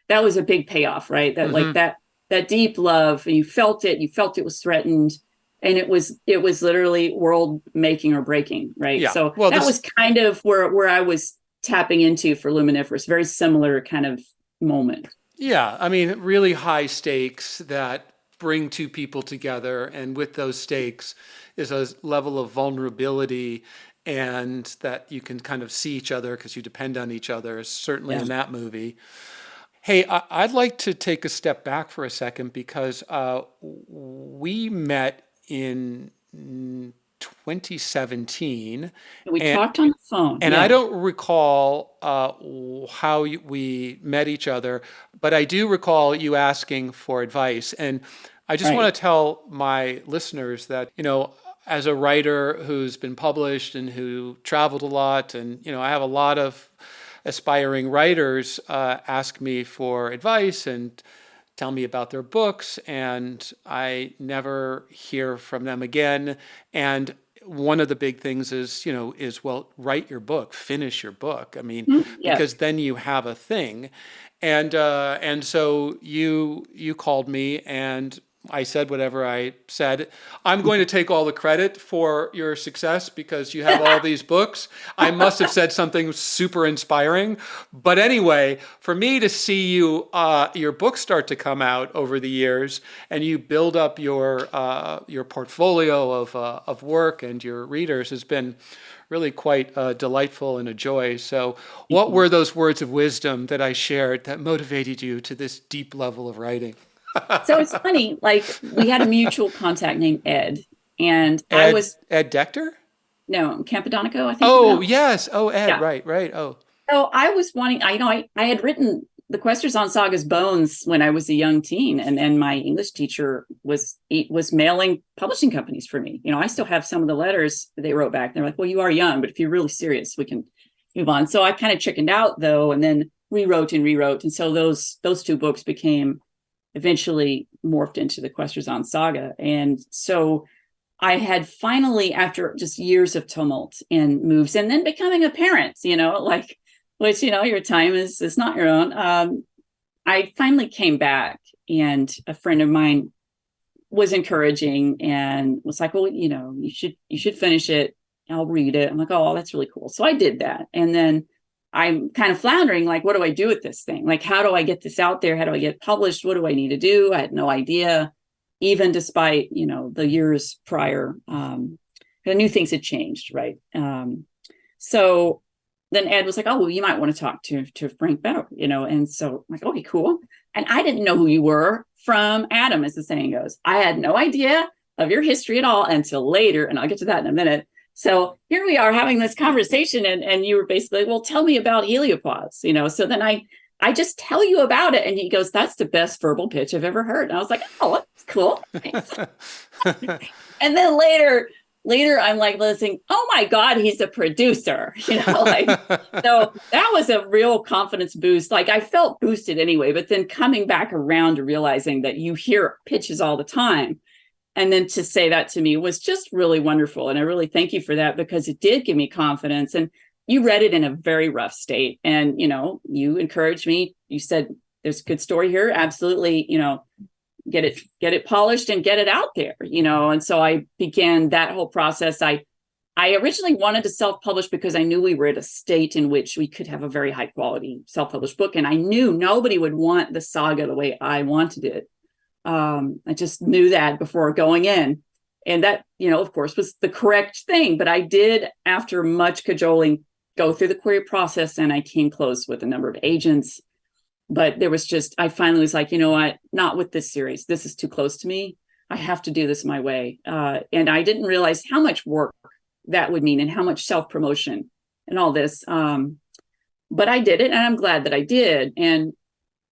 That was a big payoff, right? That like that deep love, and you felt it was threatened, and it was literally world making or breaking, right? Yeah. So well, that was kind of where I was tapping into for Luminiferous. Very similar kind of moment. Yeah, I mean, really high stakes that bring two people together, and with those stakes is a level of vulnerability, and that you can kind of see each other because you depend on each other, certainly in that movie. Hey, I'd like to take a step back for a second, because we met in 2017. We talked on the phone. And I don't recall how we met each other, but I do recall you asking for advice. And I just want to tell my listeners that, you know, as a writer who's been published and who traveled a lot, and, you know, I have a lot of aspiring writers ask me for advice and tell me about their books, and I never hear from them again. And one of the big things is, you know, well, write your book, finish your book. I mean, because then you have a thing. And so you called me, and I said whatever I said. I'm going to take all the credit for your success because you have all these books. I must have said something super inspiring. But anyway, for me to see your books start to come out over the years, and you build up your portfolio of work and your readers, has been really quite delightful and a joy. So what were those words of wisdom that I shared that motivated you to this deep level of writing? So it's funny, like, we had a mutual contact named Ed, and Ed, I was Ed Dector? No, Campadonico, I think. Oh, yes. Oh, Ed, right. Oh. So I was wanting, I had written the Questers on Saga's Bones when I was a young teen, and my English teacher was mailing publishing companies for me. You know, I still have some of the letters they wrote back. They're like, well, you are young, but if you're really serious, we can move on. So I kind of chickened out, though, and then rewrote. And so those two books became eventually morphed into the Questers on Saga. And so I had finally, after just years of tumult and moves, and then becoming a parent, you know, like, which, you know, your time is not your own. I finally came back, and a friend of mine was encouraging and was like, well, you know, you should finish it. I'll read it. I'm like, oh, that's really cool. So I did that. And then I'm kind of floundering, like, what do I do with this thing? Like, how do I get this out there? How do I get published? What do I need to do? I had no idea, even despite, the years prior. I knew things had changed, right? So then Ed was like, oh, well, you might want to talk to Frank Beddor, and so I'm like, okay, cool. And I didn't know who you were from Adam, as the saying goes. I had no idea of your history at all until later, and I'll get to that in a minute. So here we are having this conversation, and you were basically, well, tell me about heliopause, So then I just tell you about it, and he goes, that's the best verbal pitch I've ever heard. And I was like, oh, that's cool. And then later I'm like listening, oh my God, he's a producer, like, so that was a real confidence boost. Like, I felt boosted anyway, but then coming back around to realizing that you hear pitches all the time. And then to say that to me was just really wonderful. And I really thank you for that, because it did give me confidence. And you read it in a very rough state. And, you encouraged me. You said, there's a good story here. Absolutely. Get it polished and get it out there, And so I began that whole process. I originally wanted to self-publish because I knew we were at a state in which we could have a very high quality self-published book. And I knew nobody would want the saga the way I wanted it. I just knew that before going in. And that, of course, was the correct thing. But I did, after much cajoling, go through the query process, and I came close with a number of agents. But there was I finally was like, what, not with this series. This is too close to me. I have to do this my way. And I didn't realize how much work that would mean and how much self-promotion and all this. But I did it, and I'm glad that I did. And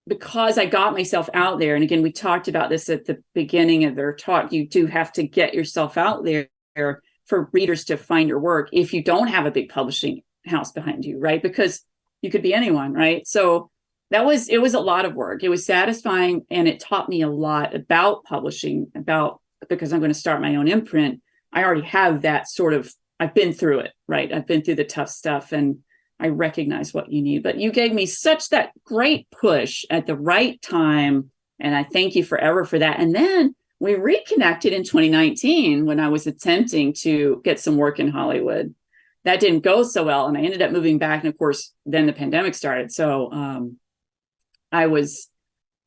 because I got myself out there, and again, we talked about this at the beginning of their talk, you do have to get yourself out there for readers to find your work if you don't have a big publishing house behind you, right? Because you could be anyone, right? So it was a lot of work. It was satisfying, and it taught me a lot about publishing, because I'm going to start my own imprint. I already have that I've been through it, right? I've been through the tough stuff, and I recognize what you need. But you gave me such that great push at the right time, and I thank you forever for that. And then we reconnected in 2019 when I was attempting to get some work in Hollywood. That didn't go so well, and I ended up moving back. And of course, then the pandemic started. So I was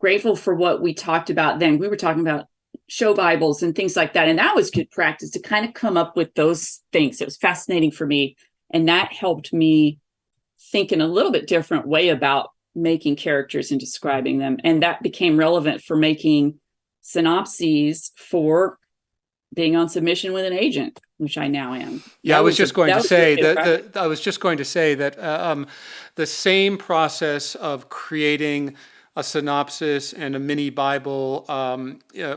grateful for what we talked about then. We were talking about show Bibles and things like that. And that was good practice to kind of come up with those things. It was fascinating for me. And that helped me think in a little bit different way about making characters and describing them. And that became relevant for making synopses for being on submission with an agent, which I now am. Yeah, I was just going to say that the same process of creating a synopsis and a mini Bible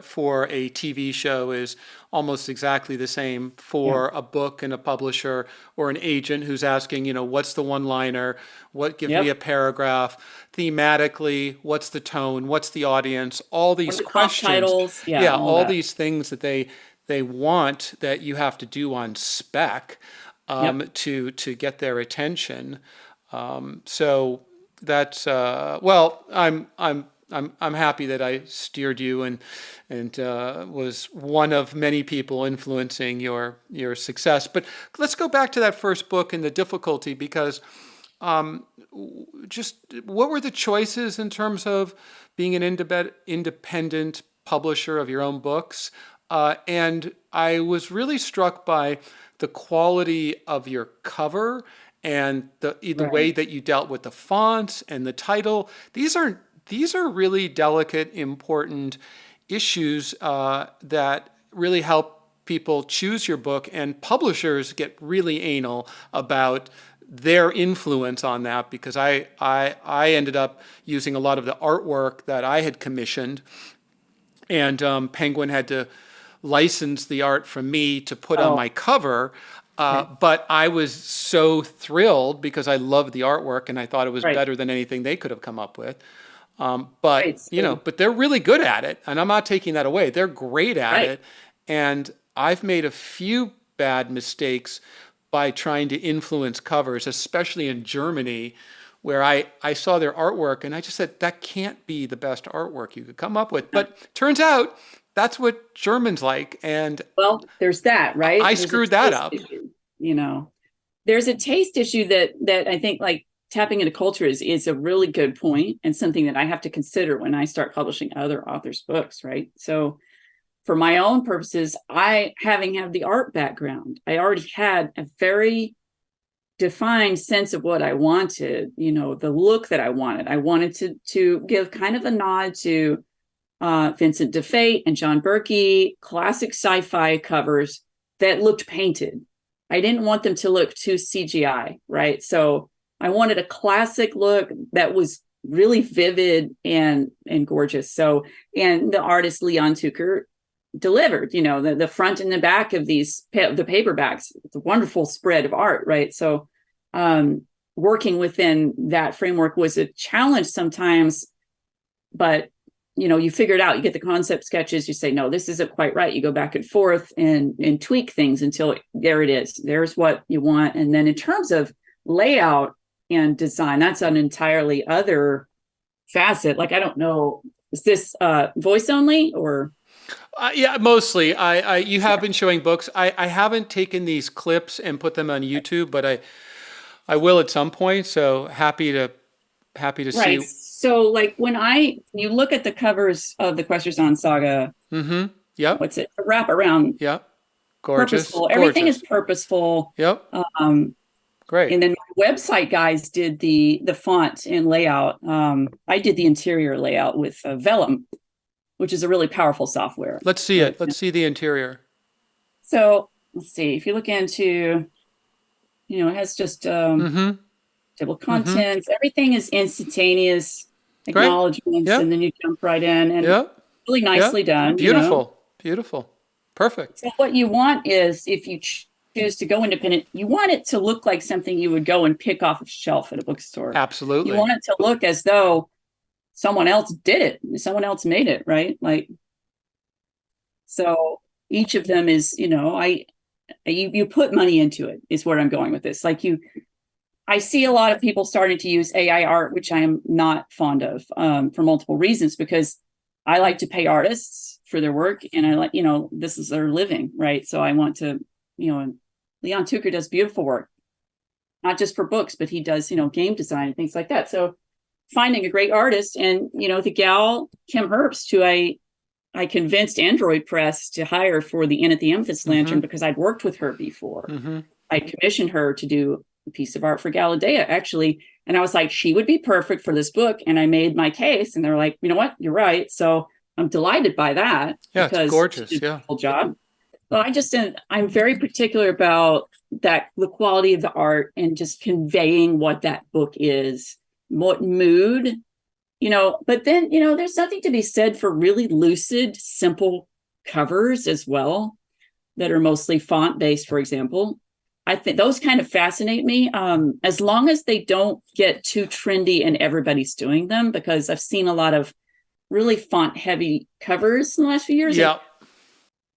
for a TV show is almost exactly the same for a book and a publisher or an agent who's asking, what's the one-liner? Give me a paragraph. Thematically, what's the tone? What's the audience? All these questions. Titles. All these things that they want that you have to do on spec to get their attention. So that's I'm happy that I steered you and was one of many people influencing your success. But let's go back to that first book and the difficulty, because just what were the choices in terms of being an independent publisher of your own books? And I was really struck by the quality of your cover and the way that you dealt with the fonts and the title. These are really delicate, important issues that really help people choose your book, and publishers get really anal about their influence on that, because I ended up using a lot of the artwork that I had commissioned, and Penguin had to license the art from me to put on my cover. But I was so thrilled because I loved the artwork and I thought it was better than anything they could have come up with. But they're really good at it, and I'm not taking that away. They're great at it. And I've made a few bad mistakes by trying to influence covers, especially in Germany, where I saw their artwork and I just said, that can't be the best artwork you could come up with. But turns out that's what Germans like. And there's that, right? I screwed that up. Issue, there's a taste issue that I think, like, tapping into culture is a really good point, and something that I have to consider when I start publishing other authors' books, right? So for my own purposes, having had the art background, I already had a very defined sense of what I wanted, the look that I wanted. I wanted to give kind of a nod to Vincent DeFate and John Berkey, classic sci-fi covers that looked painted. I didn't want them to look too CGI, right? So I wanted a classic look that was really vivid and gorgeous. So, and the artist Leon Tucker delivered, the front and the back of the paperbacks. It's a wonderful spread of art, right? So working within that framework was a challenge sometimes, but you figure it out. You get the concept sketches, you say, no, this isn't quite right. You go back and forth and tweak things until there it is. There's what you want. And then in terms of layout and design, that's an entirely other facet. Like, I don't know, is this voice only or? Yeah, mostly. You have been showing books. I haven't taken these clips and put them on YouTube, but I will at some point. So happy to right. see. So like when you look at the covers of the Questerzon saga, Yep. what's it? Wrap around. Yep. Gorgeous. Purposeful. Everything is purposeful. Yep. Great. And then my website guys did the font and layout. I did the interior layout with Vellum, which is a really powerful software. Let's see it. Let's see the interior. So let's see. If you look into, it has just table contents. Everything is instantaneous acknowledgements, and then you jump right in, and really nicely done. Beautiful, beautiful, perfect. So what you want is, if you choose to go independent, you want it to look like something you would go and pick off a shelf at a bookstore. Absolutely. You want it to look as though someone else did it, someone else made it, right? Like, so each of them is, you put money into it, is where I'm going with this. Like, I see a lot of people starting to use AI art, which I am not fond of, for multiple reasons, because I like to pay artists for their work, and I like, this is their living, right? So I want to, Leon Tucker does beautiful work, not just for books, but he does, game design and things like that. So finding a great artist, and, the gal, Kim Herbst, who I convinced Android Press to hire for the Inn at the Amethyst Lantern, because I'd worked with her before. I commissioned her to do a piece of art for Galladay, actually. And I was like, she would be perfect for this book. And I made my case, and they're like, you know what? You're right. So I'm delighted by that. Yeah, because it's gorgeous. She did a beautiful job. Well, I'm very particular about the quality of the art, and just conveying what that book is, what mood, but then, there's something to be said for really lucid, simple covers as well, that are mostly font based, for example. I think those kind of fascinate me, as long as they don't get too trendy and everybody's doing them, because I've seen a lot of really font heavy covers in the last few years. Yeah.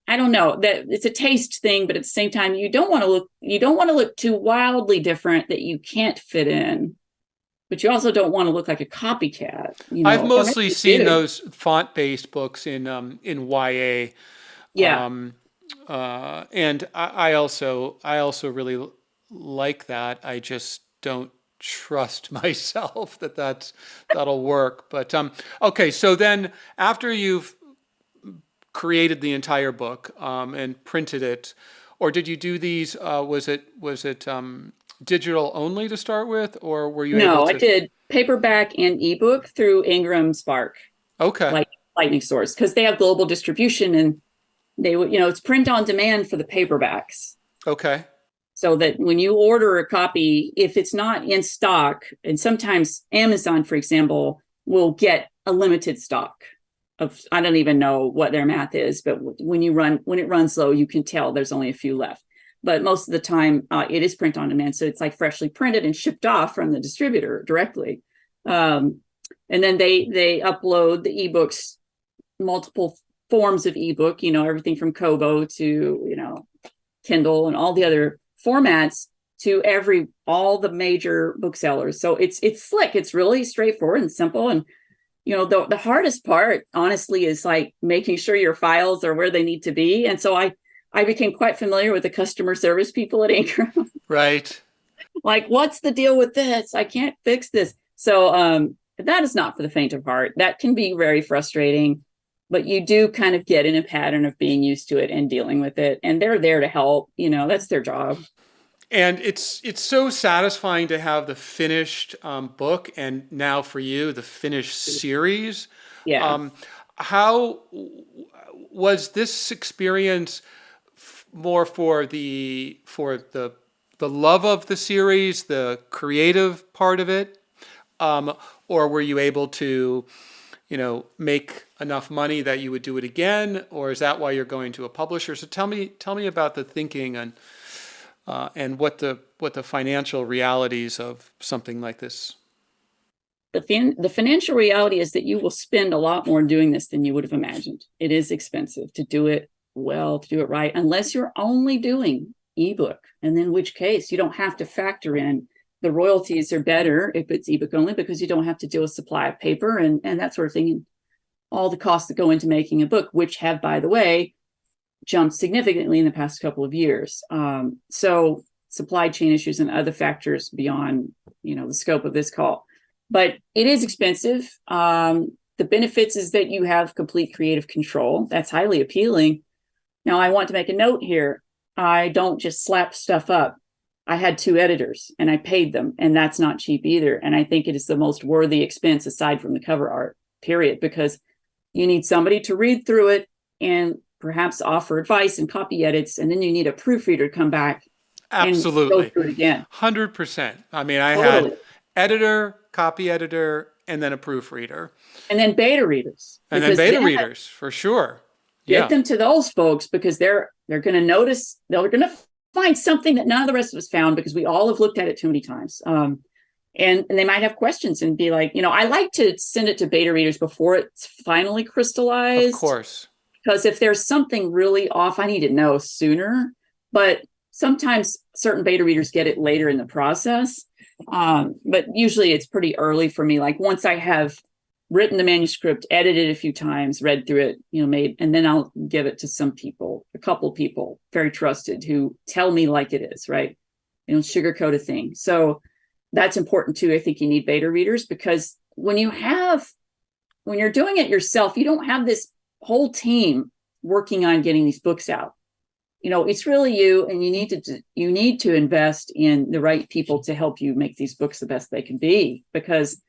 I don't know, that it's a taste thing, but at the same time, you don't want to look too wildly different that you can't fit in, but you also don't want to look like a copycat. I've mostly seen those font-based books in YA. Yeah. And I also really like that. I just don't trust myself that'll work. But okay, so then after you've created the entire book and printed it, or did you do these? Was it digital only to start with, or were you? No, I did paperback and ebook through Ingram Spark. Okay, like Lightning Source, because they have global distribution, and they would, it's print on demand for the paperbacks. Okay. So that when you order a copy, if it's not in stock, and sometimes Amazon, for example, will get a limited stock of, I don't even know what their math is, but when it runs low, you can tell there's only a few left. But most of the time, it is print on demand. So it's like freshly printed and shipped off from the distributor directly. And then they upload the ebooks, multiple forms of ebook, everything from Kobo to, Kindle and all the other formats, to all the major booksellers. So it's slick. It's really straightforward and simple. And, the hardest part, honestly, is like making sure your files are where they need to be. And so I became quite familiar with the customer service people at Ingram. Right. Like, what's the deal with this? I can't fix this. So that is not for the faint of heart. That can be very frustrating, but you do kind of get in a pattern of being used to it and dealing with it. And they're there to help. That's their job. And it's so satisfying to have the finished book, and now for you, the finished series. Yeah. Um, how was this experience more for the love of the series, the creative part of it, or were you able to, make enough money that you would do it again, or is that why you're going to a publisher? So tell me about the thinking and what the financial realities of something like this. The financial reality is that you will spend a lot more doing this than you would have imagined. It is expensive to do it well, to do it right, unless you're only doing ebook. And then in which case you don't have to factor in the royalties are better if it's ebook only, because you don't have to deal with supply of paper and that sort of thing. And all the costs that go into making a book, which have, by the way, jumped significantly in the past couple of years. So supply chain issues and other factors beyond, the scope of this call. But it is expensive. The benefits is that you have complete creative control. That's highly appealing. Now, I want to make a note here. I don't just slap stuff up. I had 2 editors and I paid them, and that's not cheap either. And I think it is the most worthy expense aside from the cover art, period, because you need somebody to read through it and perhaps offer advice and copy edits. And then you need a proofreader to come back and go Absolutely. through it again. 100%. I mean, I Totally. had editor, copy editor, and then a proofreader. And then beta readers. And then beta readers, for sure. Get them to those folks, because they're going to notice, they're going to find something that none of the rest of us found, because we all have looked at it too many times. And they might have questions and be like, I like to send it to beta readers before it's finally crystallized. Of course. Because if there's something really off, I need to know sooner. But sometimes certain beta readers get it later in the process. But usually it's pretty early for me. Like once I have written the manuscript, edited a few times, read through it, made, and then I'll give it to some people, a couple people, very trusted, who tell me like it is, right? Sugarcoat a thing. So that's important too. I think you need beta readers, because when you're doing it yourself, you don't have this whole team working on getting these books out. It's really you, and you need to invest in the right people to help you make these books the best they can be, because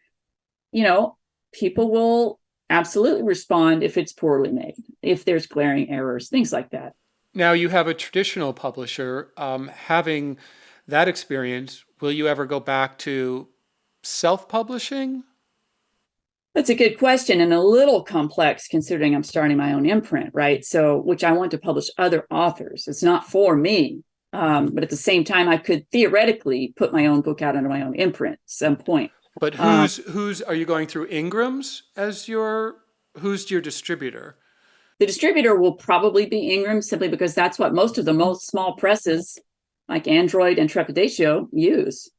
people will absolutely respond if it's poorly made, if there's glaring errors, things like that. Now you have a traditional publisher. Having that experience, will you ever go back to self-publishing? That's a good question, and a little complex considering I'm starting my own imprint, right? So, which I want to publish other authors. It's not for me. But at the same time, I could theoretically put my own book out under my own imprint at some point. But who's are you going through Ingram's who's your distributor? The distributor will probably be Ingram, simply because that's what most of the most small presses like Android and Trepidatio use.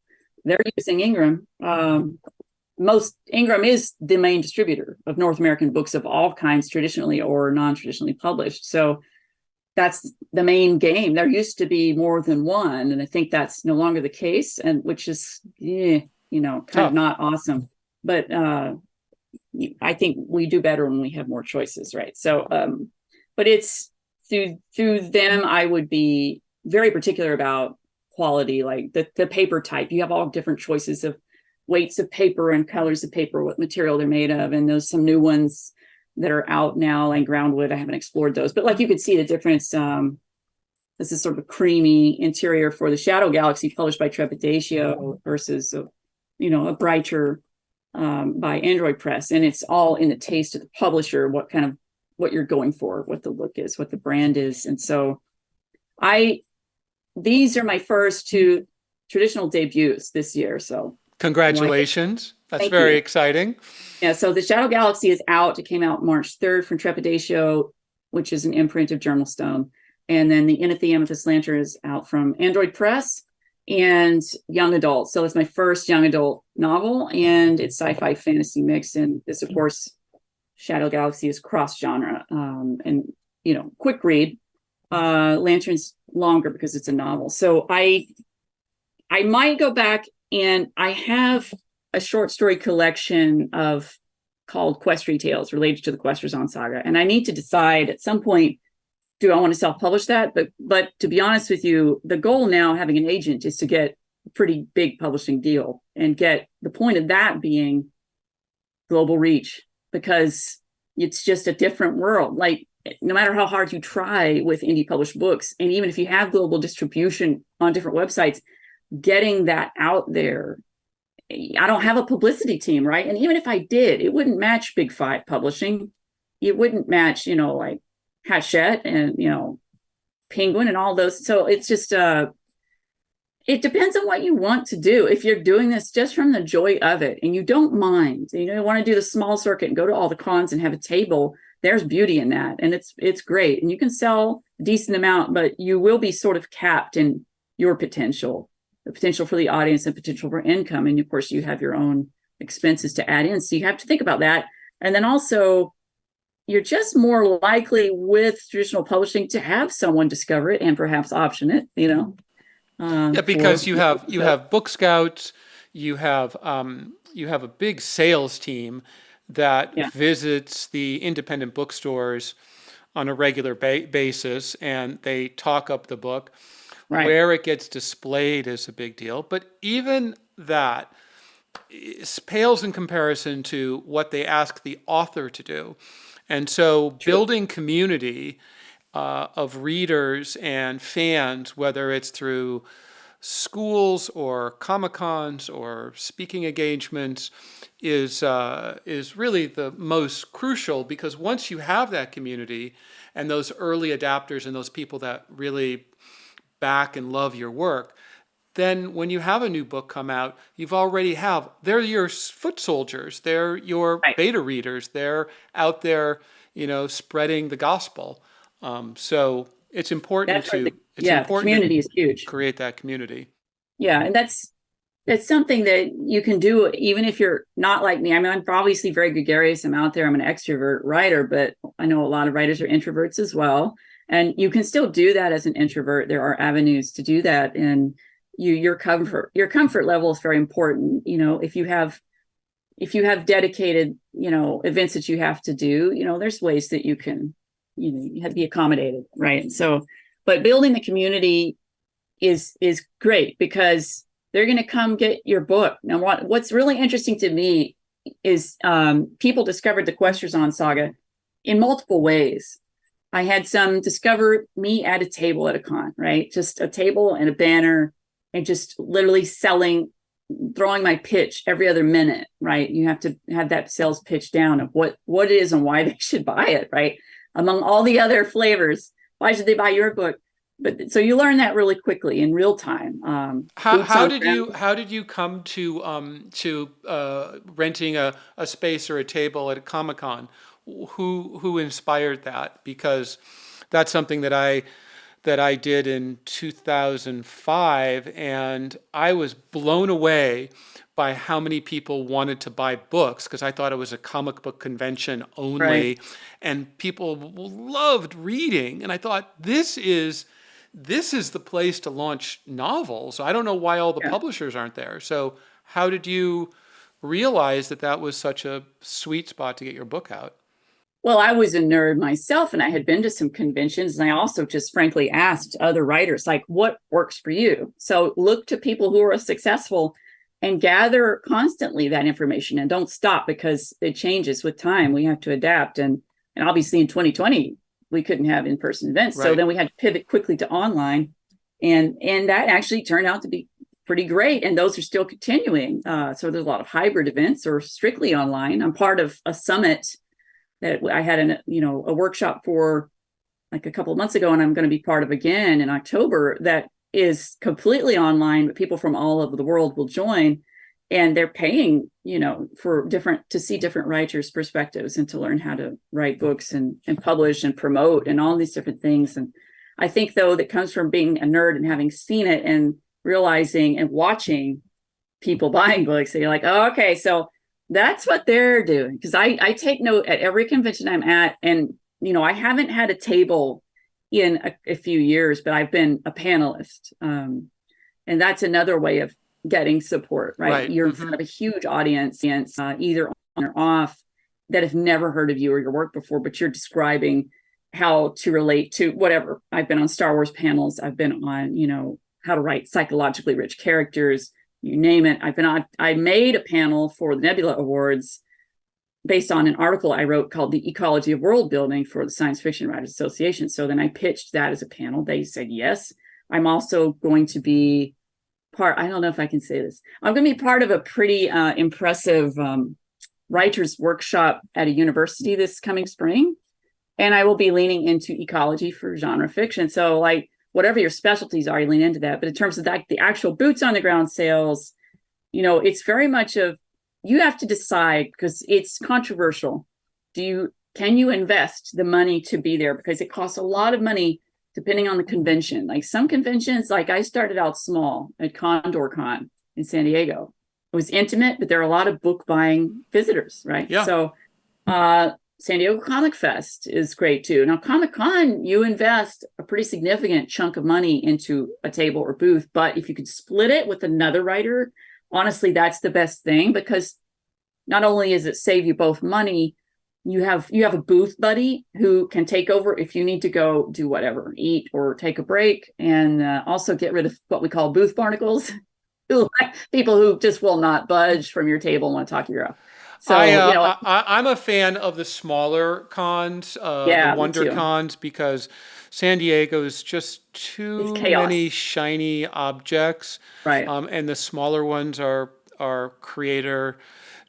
They're using Ingram. Ingram is the main distributor of North American books of all kinds, traditionally or non-traditionally published. So that's the main game. There used to be more than one, and I think that's no longer the case, and which is kind of not awesome. But I think we do better when we have more choices, right? So, but it's through them. I would be very particular about quality, like the paper type. You have all different choices of weights of paper and colors of paper, what material they're made of, and there's some new ones that are out now, like groundwood. I haven't explored those, but like you could see the difference. This is sort of a creamy interior for the Shadow Galaxy, published by Trepidatio, versus a brighter by Android Press, and it's all in the taste of the publisher, what you're going for, what the look is, what the brand is. And so these are my first 2 traditional debuts this year. So congratulations. That's very exciting. Yeah, so the Shadow Galaxy is out. It came out March 3rd from Trepidatio, which is an imprint of Journal Stone. And then the Inn the Amethyst Lantern is out from Android Press and young adult. So it's my first young adult novel, and it's sci-fi fantasy mix. And this, of course, Shadow Galaxy is cross genre, and quick read. Lantern's longer because it's a novel. So I might go back, and I have a short story collection called Questry Tales related to the Questers saga. And I need to decide at some point, do I want to self-publish that? But to be honest with you, the goal now, having an agent, is to get a pretty big publishing deal, and get the point of that being global reach, because it's just a different world. Like, no matter how hard you try with indie published books, and even if you have global distribution on different websites, getting that out there. I don't have a publicity team, right? And even if I did, it wouldn't match Big Five publishing. It wouldn't match, like Hachette and, Penguin and all those. So it's just, it depends on what you want to do. If you're doing this just from the joy of it, and you don't mind, you want to do the small circuit and go to all the cons and have a table, there's beauty in that. And it's great. And you can sell a decent amount, but you will be sort of capped in your potential, the potential for the audience and potential for income. And of course, you have your own expenses to add in. So you have to think about that. And then also, you're just more likely with traditional publishing to have someone discover it and perhaps option it, Yeah, because you have book scouts, you have a big sales team that visits the independent bookstores on a regular basis, and they talk up the book. Right. Where it gets displayed is a big deal, but even that pales in comparison to what they ask the author to do. And so, building community of readers and fans, whether it's through schools or Comic-Cons or speaking engagements, is really the most crucial, because once you have that community and those early adapters and those people that really back and love your work, then when you have a new book come out, they're your foot soldiers, they're your beta readers, they're out there, spreading the gospel. So it's important community is huge. Create that community. Yeah, and that's something that you can do even if you're not like me. I mean, I'm obviously very gregarious. I'm out there. I'm an extrovert writer, but I know a lot of writers are introverts as well. And you can still do that as an introvert. There are avenues to do that, and your comfort level is very important. If you have dedicated events that you have to do, there's ways that you can you have to be accommodated, right? So, but building the community is great, because they're going to come get your book. Now, what's really interesting to me is people discovered the Questers saga in multiple ways. I had some discover me at a table at a con, right? Just a table and a banner, and just literally throwing my pitch every other minute, right? You have to have that sales pitch down of what it is and why they should buy it, right? Among all the other flavors, why should they buy your book? But so you learn that really quickly in real time. How did you come to renting a space or a table at a Comic-Con? Who inspired that? Because that's something that I did in 2005, and I was blown away by how many people wanted to buy books, because I thought it was a comic book convention only, right. And people loved reading, and I thought this is the place to launch novels. I don't know why all the publishers aren't there. So how did you realize that was such a sweet spot to get your book out? Well, I was a nerd myself, and I had been to some conventions, and I also just frankly asked other writers, like, what works for you? So look to people who are successful and gather constantly that information, and don't stop, because it changes with time. We have to adapt. And obviously in 2020, we couldn't have in-person events. Right. So then we had to pivot quickly to online. And that actually turned out to be pretty great. And those are still continuing. So there's a lot of hybrid events or strictly online. I'm part of a summit that I had a workshop for like a couple of months ago, and I'm going to be part of again in October, that is completely online, but people from all over the world will join, and they're paying, to see different writers' perspectives and to learn how to write books and publish and promote and all these different things. And I think, though, that comes from being a nerd and having seen it and realizing and watching people buying books. So you're like, oh, okay, so that's what they're doing. Because I take note at every convention I'm at, and I haven't had a table in a few years, but I've been a panelist. And that's another way of getting support, right? You're in front of a huge audience, either on or off, that have never heard of you or your work before, but you're describing how to relate to whatever. I've been on Star Wars panels. I've been on, how to write psychologically rich characters, you name it. I made a panel for the Nebula Awards based on an article I wrote called The Ecology of World Building for the Science Fiction Writers Association. So then I pitched that as a panel. They said yes. I'm also going to be I don't know if I can say this. I'm going to be part of a pretty impressive writers workshop at a university this coming spring. And I will be leaning into ecology for genre fiction. So like whatever your specialties are, you lean into that. But in terms of the actual boots on the ground sales, it's very much you have to decide, because it's controversial. Can you invest the money to be there? Because it costs a lot of money depending on the convention. Like some conventions, like I started out small at CondorCon in San Diego. It was intimate, but there are a lot of book buying visitors, right? Yeah. So San Diego Comic Fest is great too. Now Comic-Con, you invest a pretty significant chunk of money into a table or booth, but if you could split it with another writer, honestly, that's the best thing, because not only is it save you both money, you have a booth buddy who can take over if you need to go do whatever, eat or take a break, and also get rid of what we call booth barnacles, people who just will not budge from your table and want to talk your ear off. So I'm a fan of the smaller cons, the Wonder cons, because San Diego is just too many shiny objects, right? And the smaller ones are creator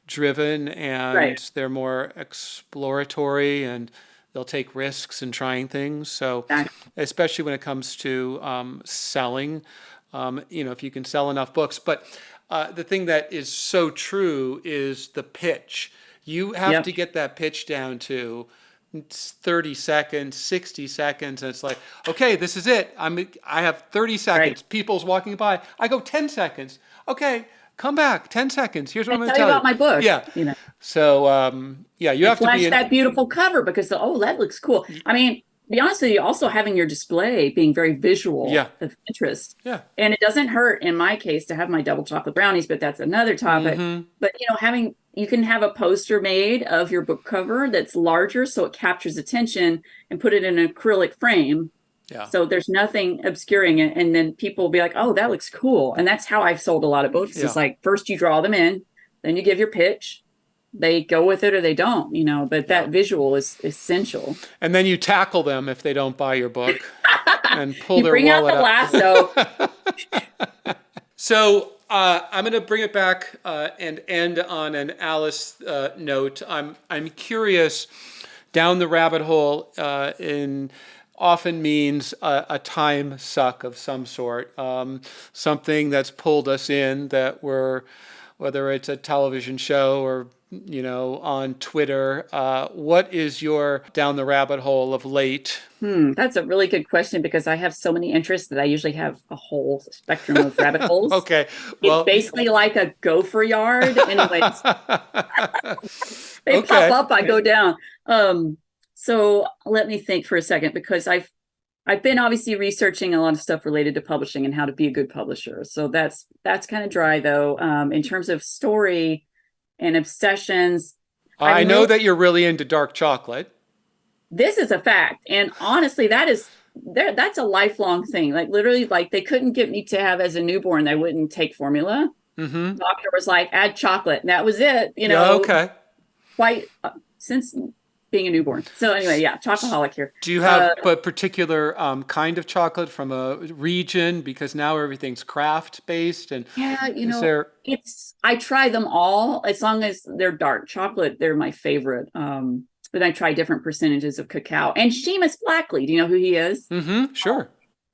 driven, and they're more exploratory, and they'll take risks in trying things. So especially when it comes to selling, if you can sell enough books. But the thing that is so true is the pitch. You have to get that pitch down to 30 seconds, 60 seconds. And it's like, okay, this is it. I have 30 seconds. Right. People's walking by. I go 10 seconds. Okay, come back. 10 seconds. Here's what I'm going to tell you about my book. Yeah. So, you have to flash that beautiful cover because, that looks cool. I mean, to be honest with you, also having your display being very visual of interest. Yeah. And it doesn't hurt in my case to have my double chocolate brownies, but that's another topic. But, you can have a poster made of your book cover that's larger so it captures attention, and put it in an acrylic frame. Yeah. So there's nothing obscuring it. And then people will be like, oh, that looks cool. And that's how I've sold a lot of books. It's like, first you draw them in, then you give your pitch. They go with it or they don't, but that visual is essential. And then you tackle them if they don't buy your book and pull their bring wallet out the lasso. So I'm going to bring it back and end on an Alice note. I'm curious, down the rabbit hole often means a time suck of some sort, something that's pulled us in that whether it's a television show or on Twitter. What is your down the rabbit hole of late? That's a really good question, because I have so many interests that I usually have a whole spectrum of rabbit holes. Okay. Well, it's basically like a gopher yard. Anyways, they pop up, I go down. So let me think for a second, because I've been obviously researching a lot of stuff related to publishing and how to be a good publisher. So that's kind of dry though. In terms of story and obsessions, I know that you're really into dark chocolate. This is a fact, and honestly, that's a lifelong thing. Like literally, like they couldn't get me to have as a newborn. They wouldn't take formula. Doctor was like, add chocolate, and that was it. Okay. Quite since being a newborn. So anyway, chocoholic here. Do you have a particular kind of chocolate from a region? Because now everything's craft based, and I try them all as long as they're dark chocolate. They're my favorite. But I try different percentages of cacao. And Seamus Blackley, do you know who he is? Sure.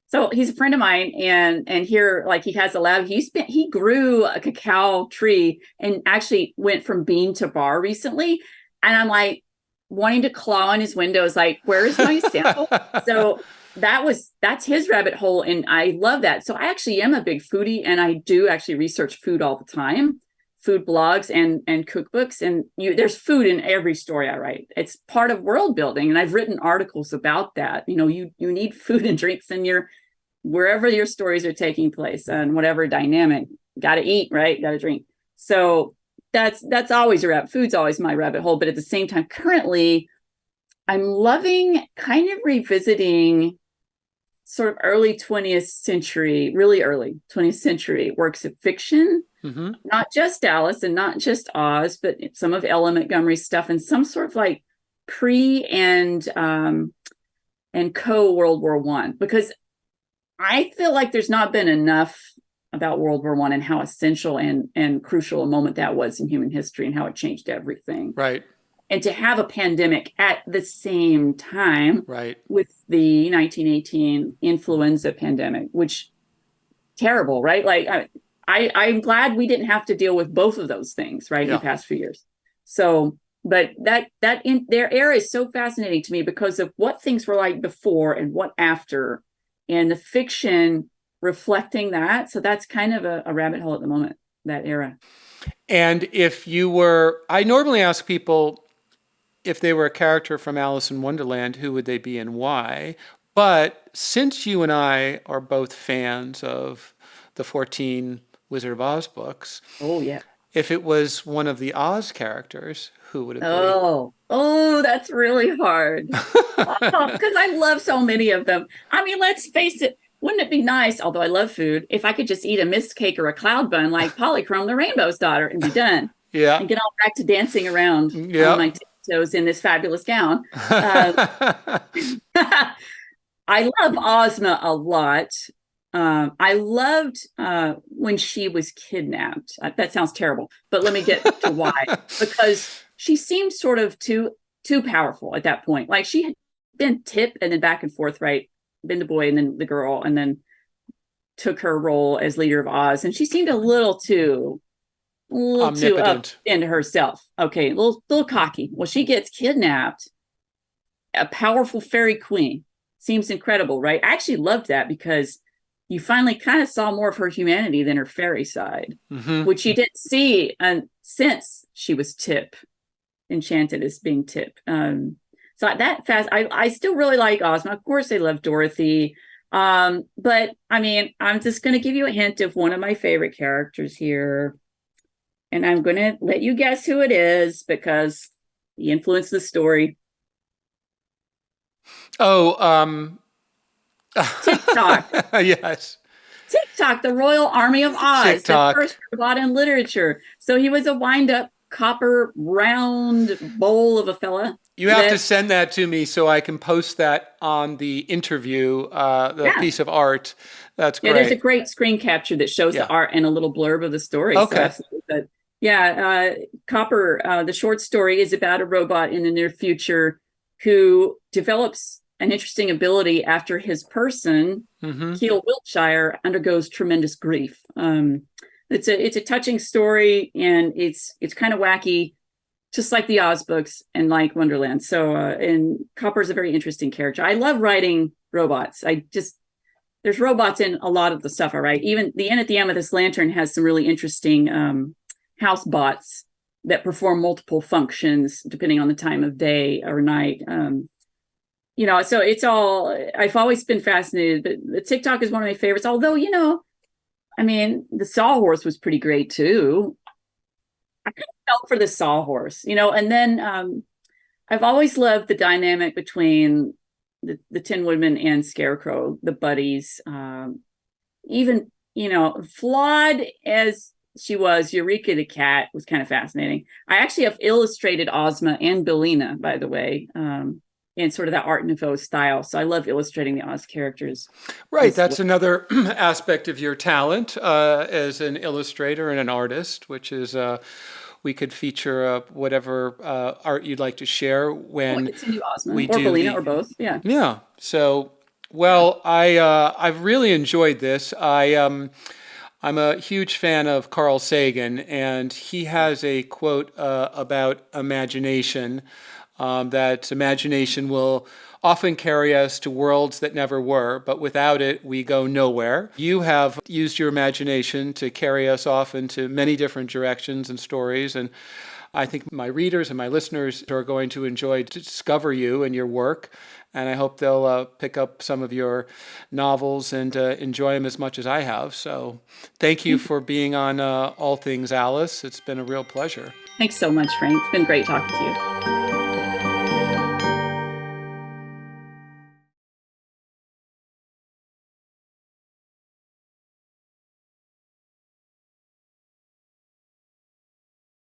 So he's a friend of mine, and here, like, he has a lab. He grew a cacao tree and actually went from bean to bar recently. And I'm like, wanting to claw on his windows, like, where is my sample? So that's his rabbit hole, and I love that. So I actually am a big foodie, and I do actually research food all the time, food blogs and cookbooks, and there's food in every story I write. It's part of world building, and I've written articles about that. You need food and drinks in your wherever your stories are taking place and whatever dynamic. Got to eat, right? Got to drink. So that's always a rabbit. Food's always my rabbit hole. But at the same time, currently, I'm loving kind of revisiting sort of early 20th century, really early 20th century works of fiction. Mm-hmm. Not just Alice and not just Oz, but some of Ella Montgomery's stuff and some sort of like pre and co World War One, because I feel like there's not been enough about World War One and how essential and crucial a moment that was in human history and how it changed everything. Right. And to have a pandemic at the same time, right, with the 1918 influenza pandemic, which terrible, right? Like I'm glad we didn't have to deal with both of those things, right, in the past few years. So, but that in their era is so fascinating to me because of what things were like before and what after, and the fiction reflecting that. So that's kind of a rabbit hole at the moment, that era. And if you were, I normally ask people if they were a character from Alice in Wonderland, who would they be and why? But since you and I are both fans of the 14 Wizard of Oz books. Oh, yeah. If it was one of the Oz characters, who would it be? Oh, that's really hard. Because I love so many of them. I mean, let's face it. Wouldn't it be nice, although I love food, if I could just eat a mist cake or a cloud bun like Polychrome the Rainbow's Daughter and be done? Yeah. And get all back to dancing around on my tiptoes in this fabulous gown. I love Ozma a lot. I loved when she was kidnapped. That sounds terrible, but let me get to why. Because she seemed sort of too powerful at that point. Like she had been Tip and then back and forth, right? Been the boy and then the girl, and then took her role as leader of Oz. And she seemed a little too up into herself. Okay, a little cocky. Well, she gets kidnapped. A powerful fairy queen. Seems incredible, right? I actually loved that because you finally kind of saw more of her humanity than her fairy side, which you didn't see since she was Tip, enchanted as being Tip. So I still really like Ozma. Of course, I love Dorothy. But I mean, I'm just going to give you a hint of one of my favorite characters here. And I'm going to let you guess who it is because he influenced the story. Oh, TikTok. Yes. TikTok, the Royal Army of Oz, TikTok. The first robot in literature. So he was a wind-up copper round bowl of a fella. You have to send that to me so I can post that on the interview, piece of art. That's great. Yeah, there's a great screen capture that shows the art and a little blurb of the story. Okay. So Copper, the short story is about a robot in the near future who develops an interesting ability after his person, Keel Wiltshire, undergoes tremendous grief. It's a touching story, and it's kind of wacky, just like the Oz books and like Wonderland. So, and Copper's a very interesting character. I love writing robots. There's robots in a lot of the stuff I write. Even the Inn at the Amethyst Lantern has some really interesting house bots that perform multiple functions depending on the time of day or night. So it's all, I've always been fascinated, but the TikTok is one of my favorites. Although, I mean, the Sawhorse was pretty great too. I kind of felt for the Sawhorse, and then I've always loved the dynamic between the Tin Woodman and Scarecrow, the buddies. Even, flawed as she was, Eureka the cat was kind of fascinating. I actually have illustrated Ozma and Billina, by the way, in sort of that Art Nouveau style. So I love illustrating the Oz characters. Right. That's another aspect of your talent as an illustrator and an artist, which is we could feature whatever art you'd like to share when it's a new Ozma we or do Billina or both. Yeah. Yeah. So, well, I've really enjoyed this. I'm a huge fan of Carl Sagan, and he has a quote about imagination. That imagination will often carry us to worlds that never were, but without it, we go nowhere. You have used your imagination to carry us off into many different directions and stories, and I think my readers and my listeners are going to enjoy to discover you and your work. And I hope they'll pick up some of your novels and enjoy them as much as I have. So thank you for being on All Things Alice. It's been a real pleasure. Thanks so much, Frank. It's been great talking to you.